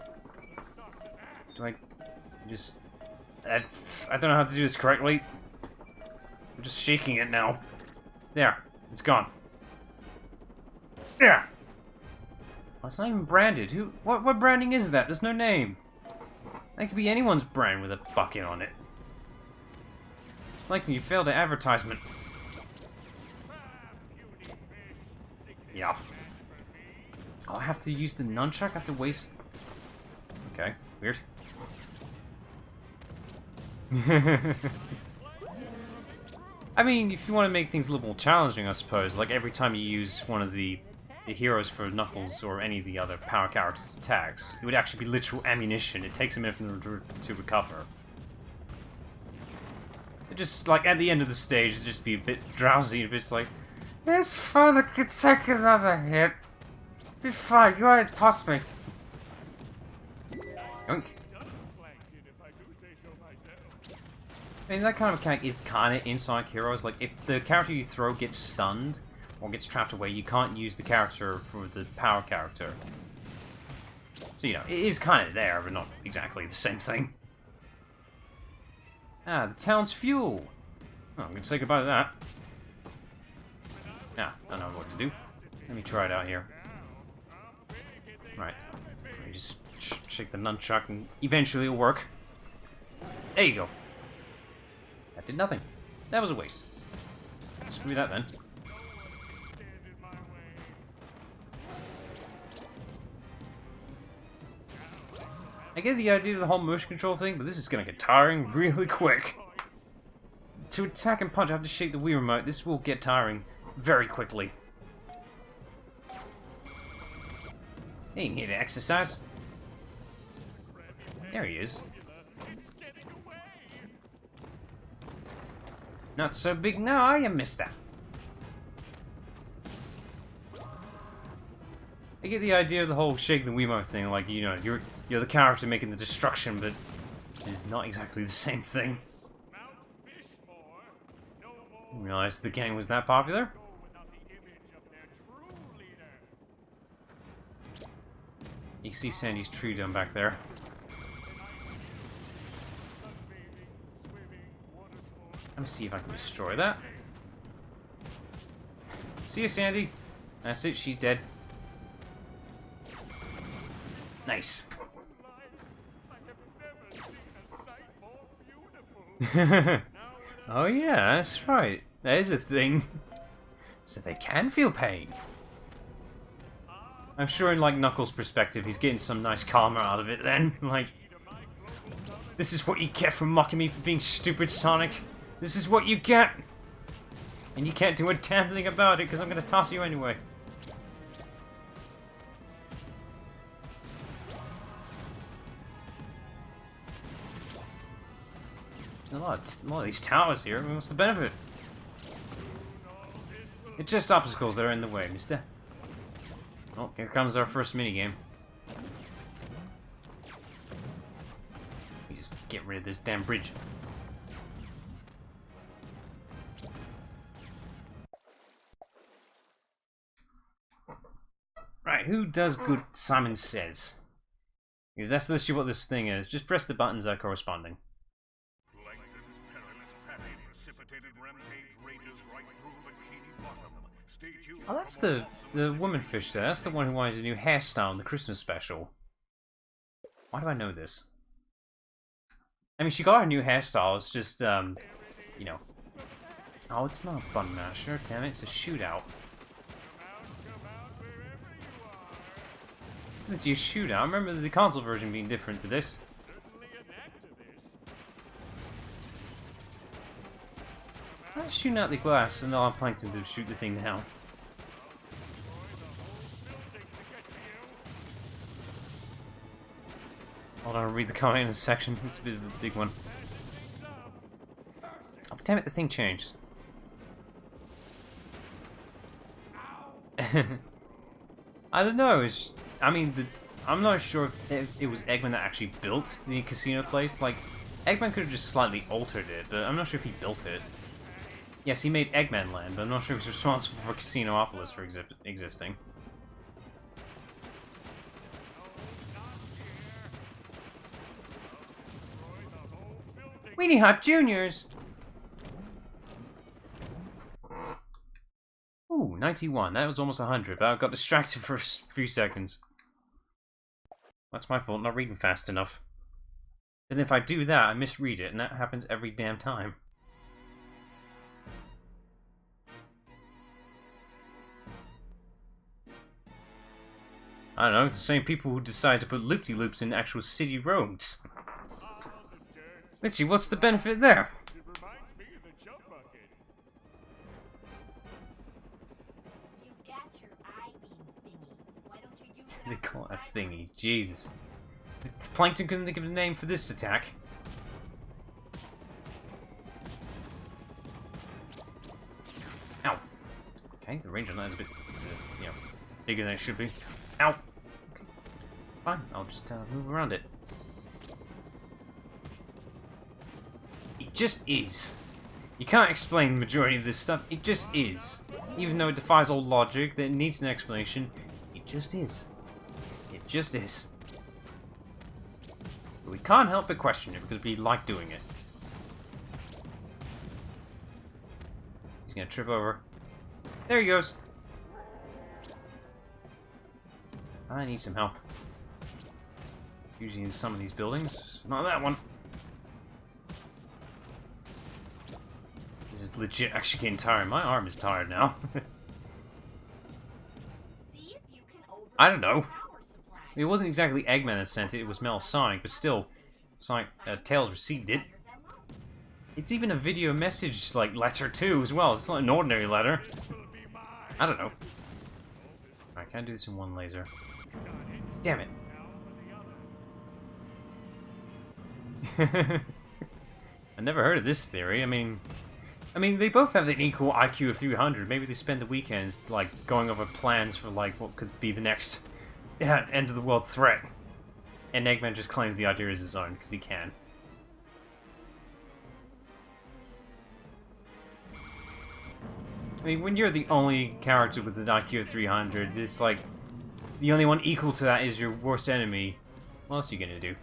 A: Do I just... I don't know how to do this correctly. I'm just shaking it now. There. It's gone. Yeah! Oh, it's not even branded. Who? What branding is that? There's no name. That could be anyone's brand with a bucket on it. Like you failed an advertisement. Yeah. Oh, I have to use the nunchuck? I have to waste... Okay, weird. I mean, if you want to make things a little more challenging, I suppose, like every time you use one of the heroes for Knuckles or any of the other power characters' attacks, it would actually be literal ammunition. It takes a minute for them to recover. It just, like, at the end of the stage, it'd just be a bit drowsy, a bit like, it's fun, I could take another hit. Be fine, you already tossed me. Yoink. I mean, that kind of mechanic is kind of in Sonic Heroes. Like, if the character you throw gets stunned or gets trapped away, you can't use the character for the power character. So, you know, it is kind of there, but not exactly the same thing. Ah, the town's fuel. Oh, I'm going to say goodbye to that. Ah, I don't know what to do. Let me try it out here. Right. Let me just shake the nunchuck and eventually it'll work. There you go. That did nothing. That was a waste. Screw that then. I get the idea of the whole motion control thing, but this is gonna get tiring really quick. To attack and punch, I have to shake the Wii remote. This will get tiring very quickly. He ain't here to exercise. There he is. Not so big now, are you, mister? I get the idea of the whole shake the Wiimote thing, like, you know, you're the character making the destruction, but this is not exactly the same thing. Didn't realize the game was that popular. You can see Sandy's tree down back there. Let me see if I can destroy that. See you, Sandy. That's it, she's dead. Nice. Oh yeah, that's right. That is a thing. So they can feel pain. I'm sure in, like, Knuckles' perspective, he's getting some nice karma out of it then. Like, this is what you get for mocking me for being stupid, Sonic. This is what you get! And you can't do a damn thing about it, because I'm going to toss you anyway. A lot of these towers here. I mean, what's the benefit? It's just obstacles that are in the way, mister. Oh, here comes our first minigame. We just get rid of this damn bridge. Right, who does good Simon Says? Because that's literally what this thing is. Just press the buttons that are corresponding.
L: Plankton's perilous patty precipitated rampage rages right through Bikini Bottom. Stay tuned.
A: Oh, that's the woman fish there. That's the one who wanted a new hairstyle in the Christmas special. Why do I know this? I mean, she got her new hairstyle. It's just, you know. Oh, it's not a button masher. Damn it, it's a shootout. It's literally a shootout. I remember the console version being different to this. I'm shooting out the glass and allow Plankton to shoot the thing down. Hold on, I'll read the comment in a section. It's a bit of a big one. Oh, damn it, the thing changed. I don't know. I mean, I'm not sure if it was Eggman that actually built the casino place. Like, Eggman could have just slightly altered it, but I'm not sure if he built it. Yes, he made Eggman Land, but I'm not sure if he's responsible for Casinopolis for existing. Weenie Hot Juniors! Ooh, 91. That was almost 100, but I got distracted for a few seconds. That's my fault, not reading fast enough. And if I do that, I misread it, and that happens every damn time. I don't know, it's the same people who decide to put loop-de-loops in actual city roads. Let's see, what's the benefit there? They call it a thingy. Jesus. Plankton couldn't think of a name for this attack. Ow. Okay, the range on that is a bit, you know, bigger than it should be. Ow. Okay. Fine, I'll just move around it. It just is. You can't explain the majority of this stuff. It just is. Even though it defies all logic, that it needs an explanation, it just is. It just is. But we can't help but question it because we like doing it. He's gonna trip over. There he goes. I need some health. Usually in some of these buildings. Not that one. This is legit actually getting tired. My arm is tired now. I don't know. It wasn't exactly Eggman that sent it, it was Mel Sonic, but still, Sonic, Tails received it. It's even a video message, like, letter too, as well. It's not an ordinary letter. I don't know. I can't do this in one laser. Damn it. I never heard of this theory. I mean, they both have an equal IQ of 300. Maybe they spend the weekends, like, going over plans for, like, what could be the next end of the world threat. And Eggman just claims the idea is his own, because he can. I mean, when you're the only character with an IQ of 300, it's like, the only one equal to that is your worst enemy. What else are you gonna do?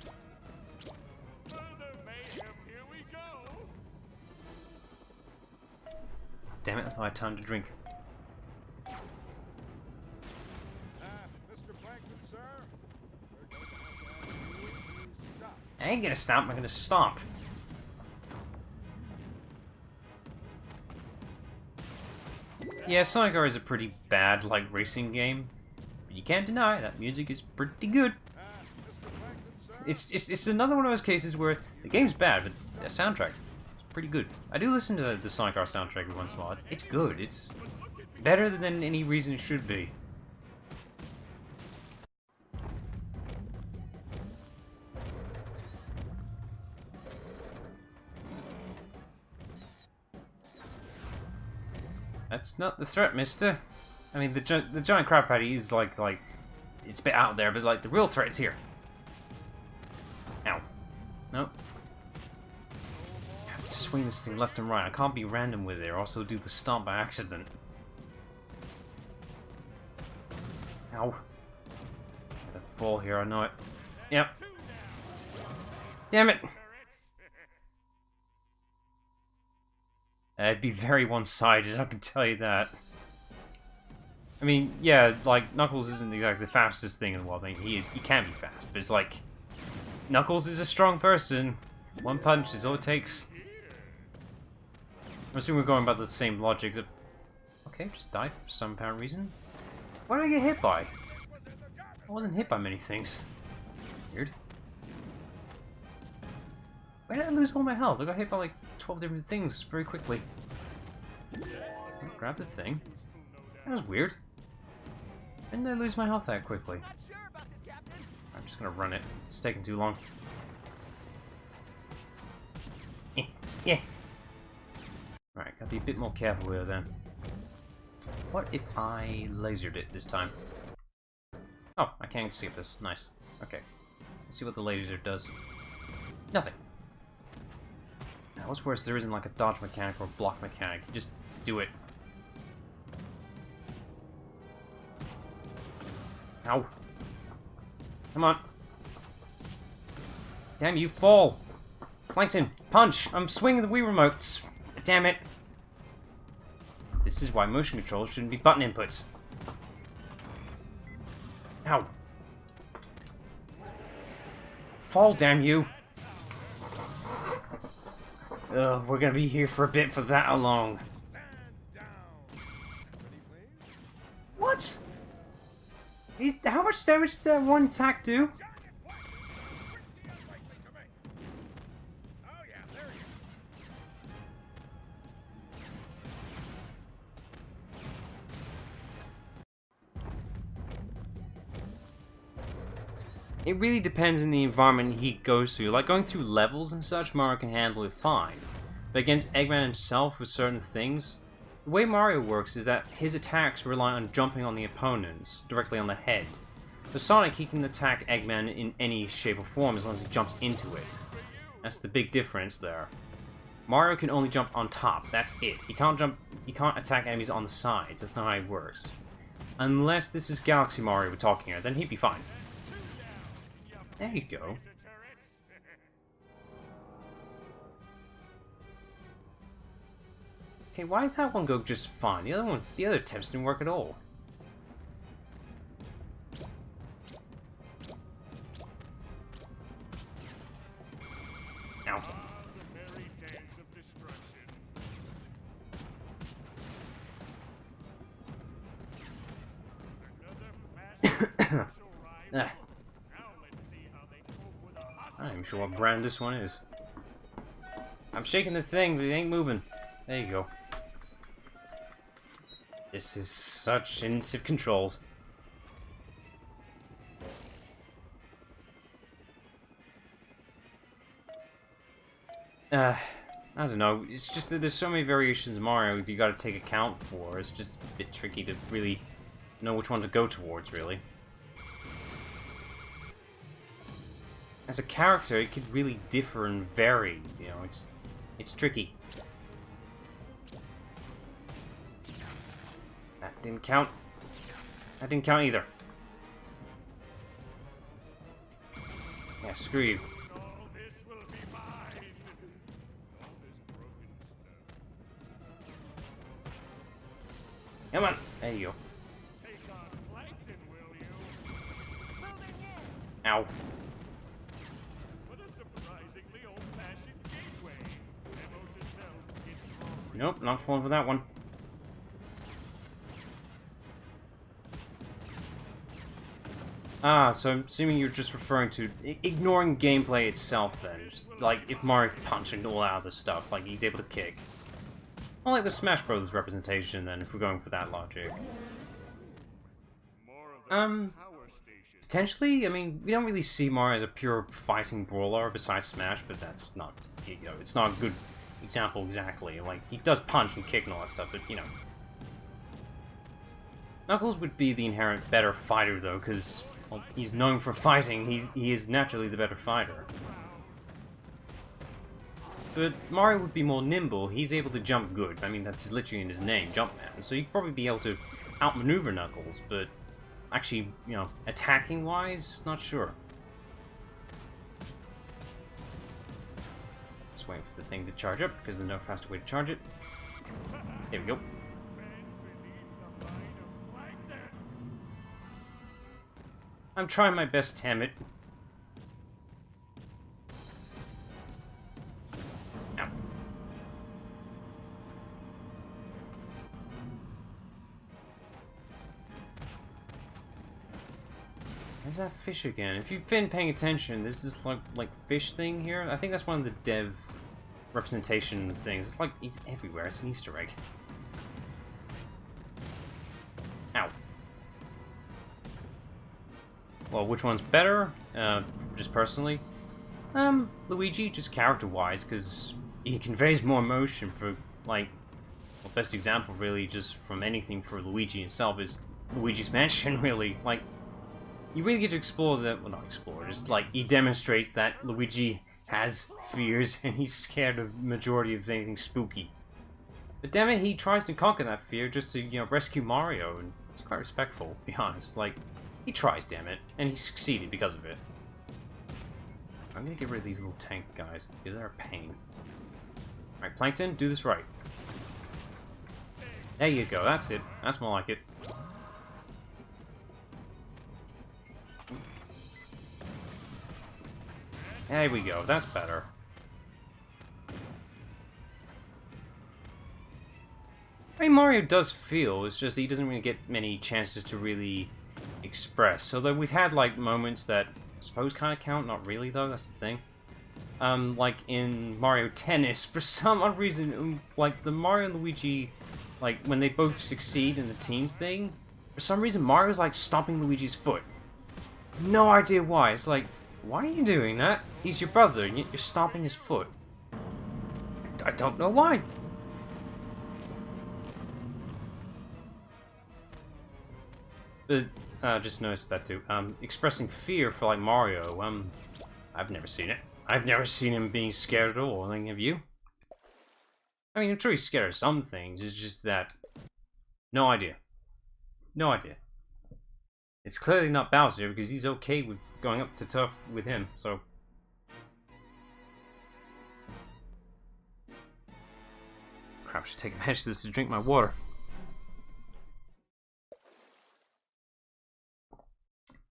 A: Damn it, I thought I had time to drink.
L: Mr. Plankton, sir, we're going to have you stop.
A: I ain't gonna stop, I'm gonna stomp. Yeah, Sonic R is a pretty bad, like, racing game. But you can't deny that music is pretty good. It's another one of those cases where the game's bad, but the soundtrack is pretty good. I do listen to the Sonic R soundtrack every once in a while. It's good. It's better than any reason it should be. That's not the threat, mister. I mean, the giant crab patty is like, it's a bit out there, but like, the real threat's here. Ow. Nope. I have to swing this thing left and right. I can't be random with it, or also do the stomp by accident. Ow. I'm gonna fall here, I know it. Yep. Damn it! It'd be very one-sided, I can tell you that. I mean, yeah, like, Knuckles isn't exactly the fastest thing in the world. I mean, he can be fast, but it's like... Knuckles is a strong person. One punch is all it takes. I'm assuming we're going about the same logic. Okay, just died for some apparent reason. What did I get hit by? I wasn't hit by many things. Weird. Why did I lose all my health? I got hit by like 12 different things very quickly. Grab the thing. That was weird. When did I lose my health that quickly? I'm just gonna run it. It's taking too long. Yeah. Alright, gotta be a bit more careful here then. What if I lasered it this time? Oh, I can't escape this. Nice. Okay. Let's see what the laser does. Nothing. Now, what's worse, there isn't like a dodge mechanic or a block mechanic. Just do it. Ow. Come on. Damn, you fall. Plankton, punch! I'm swinging the Wii remotes. Damn it. This is why motion controls shouldn't be button inputs. Ow. Fall, damn you. Ugh, we're gonna be here for a bit for that alone. What? How much damage did that one attack do? It really depends on the environment he goes through. Like going through levels and such, Mario can handle it fine. But against Eggman himself with certain things, the way Mario works is that his attacks rely on jumping on the opponents, directly on the head. For Sonic, he can attack Eggman in any shape or form as long as he jumps into it. That's the big difference there. Mario can only jump on top, that's it. He can't attack enemies on the sides, that's not how it works. Unless this is Galaxy Mario we're talking here, then he'd be fine. There you go. Okay, why did that one go just fine? The other attempts didn't work at all. Ow. Ah. I'm not even sure what brand this one is. I'm shaking the thing, but it ain't moving. There you go. This is such intensive controls. I don't know. It's just that there's so many variations of Mario you gotta take account for. It's just a bit tricky to really know which one to go towards, really. As a character, it could really differ and vary. You know, it's tricky. That didn't count. That didn't count either. Yeah, screw you. Come on. There you go. Ow. Nope, not falling for that one. Ah, so I'm assuming you're just referring to ignoring gameplay itself then. Just, like, if Mario can punch and all that other stuff, like he's able to kick. Well, like the Smash Bros. Representation then, if we're going for that logic. Potentially, I mean, we don't really see Mario as a pure fighting brawler besides Smash, but that's not, you know, it's not a good example exactly. Like, he does punch and kick and all that stuff, but, you know, Knuckles would be the inherent better fighter, though, because well, he's known for fighting. He is naturally the better fighter. But Mario would be more nimble. He's able to jump good. I mean, that's literally in his name, Jumpman. So he'd probably be able to outmaneuver Knuckles, but actually, you know, attacking-wise, not sure. Just waiting for the thing to charge up, because there's no faster way to charge it. There we go. I'm trying my best, damn it. Ow. Where's that fish again? If you've been paying attention, this is like fish thing here. I think that's one of the dev representation things. It's like it's everywhere. It's an Easter egg. Ow. Well, which one's better? Just personally, Luigi, just character-wise, because he conveys more emotion. For like, well, best example really, just from anything for Luigi himself is Luigi's Mansion. Really, like, you really get to explore that. Well, not explore. Just like he demonstrates that Luigi has fears and he's scared of the majority of anything spooky. But damn it, he tries to conquer that fear just to, you know, rescue Mario, and it's quite respectful, to be honest. Like, he tries, damn it, and he succeeded because of it. I'm gonna get rid of these little tank guys, because they're a pain. Alright, Plankton, do this right. There you go, that's it. That's more like it. There we go, that's better. I mean, Mario does feel, it's just he doesn't really get many chances to really express. Although we've had, like, moments that I suppose kind of count, not really, though, that's the thing. Like in Mario Tennis, for some odd reason, like, the Mario and Luigi, like, when they both succeed in the team thing, for some reason Mario's, like, stomping Luigi's foot. No idea why. It's like, why are you doing that? He's your brother, and yet you're stomping his foot. I don't know why. But, just noticed that too. Expressing fear for, like, Mario, I've never seen it. I've never seen him being scared at all. I think, have you? I mean, I'm sure he's scared of some things, it's just that... No idea. No idea. It's clearly not Bowser, because he's okay with going up to tough with him, so... Crap, I should take advantage of this to drink my water.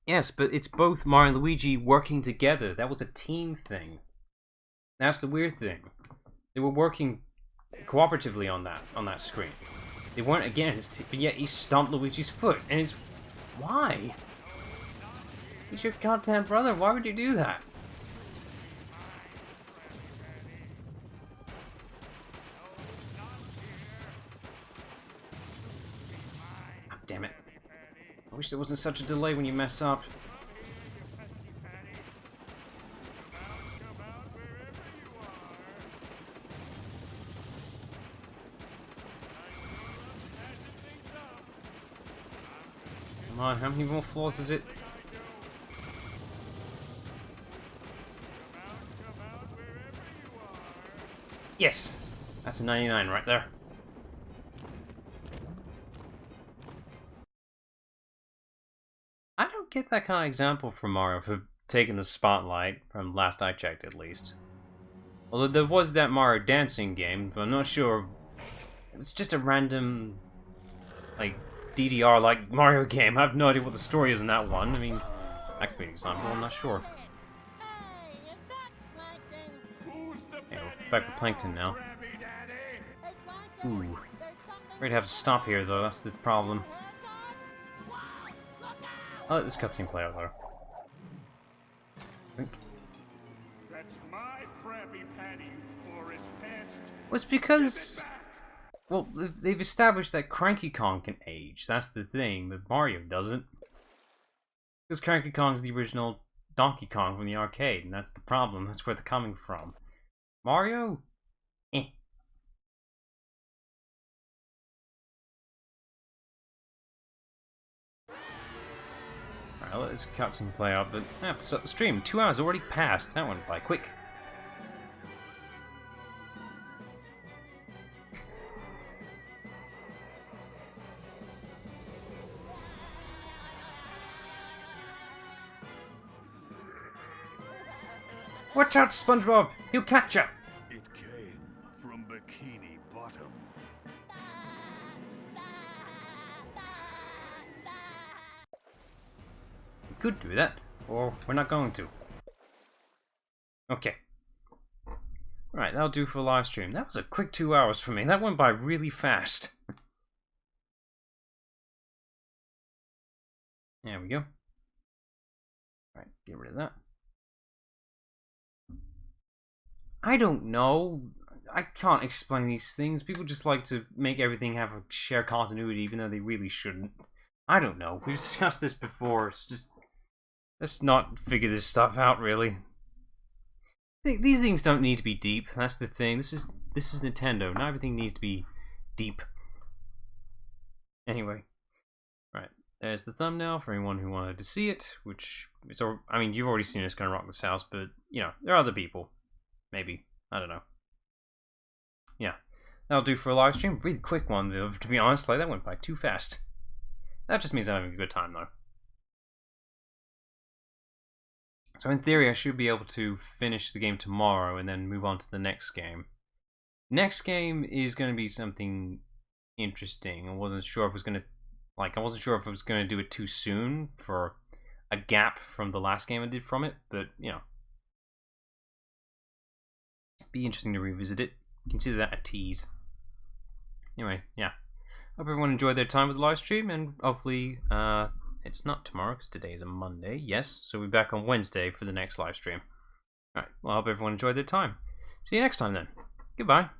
A: Yes, but it's both Mario and Luigi working together. That was a team thing. That's the weird thing. They were working cooperatively on that screen. They weren't against, but yet he stomped Luigi's foot, and it's... Why? He's your goddamn brother, why would you do that? Ah, damn it. I wish there wasn't such a delay when you mess up. Come on, how many more floors is it? Yes! That's a 99 right there. I don't get that kind of example from Mario for taking the spotlight, from last I checked at least. Although there was that Mario dancing game, but I'm not sure. It was just a random, like, DDR like Mario game. I have no idea what the story is in that one. I mean, that could be an example, I'm not sure. Yeah, we're back with Plankton now. Ooh. We're gonna have to stop here though, that's the problem. I'll let this cutscene play out though.
B: That's my Krabby Patty, you porous pest.
A: Well, it's because... Well, they've established that Cranky Kong can age. That's the thing, but Mario doesn't. Because Cranky Kong's the original Donkey Kong from the arcade, and that's the problem. That's where they're coming from. Mario? Eh. Alright, let this cutscene play out, but I have to stop the stream. 2 hours already passed. That went by quick. Watch out, Spongebob! He'll catch you!
L: It came from Bikini Bottom.
A: We could do that, or we're not going to. Okay. Right, that'll do for the live stream. That was a quick 2 hours for me. That went by really fast. There we go. Right, get rid of that. I don't know. I can't explain these things. People just like to make everything have a shared continuity even though they really shouldn't. I don't know. We've discussed this before. It's just... let's not figure this stuff out, really. These things don't need to be deep. That's the thing. This is Nintendo. Not everything needs to be deep. Anyway. Right. There's the thumbnail for anyone who wanted to see it, which... I mean, you've already seen It's Gonna Rock This House, but, you know, there are other people. Maybe. I don't know. Yeah. That'll do for a live stream. Really quick one, though, to be honest. Like, that went by too fast. That just means I'm having a good time, though. So in theory, I should be able to finish the game tomorrow and then move on to the next game. Next game is going to be something interesting. I wasn't sure if I was going to do it too soon for a gap from the last game I did from it, but, you know. Be interesting to revisit it. Consider that a tease. Anyway, yeah. Hope everyone enjoyed their time with the live stream, and hopefully, it's not tomorrow, because today is a Monday, yes, so we'll be back on Wednesday for the next live stream. Alright, well, I hope everyone enjoyed their time. See you next time then. Goodbye.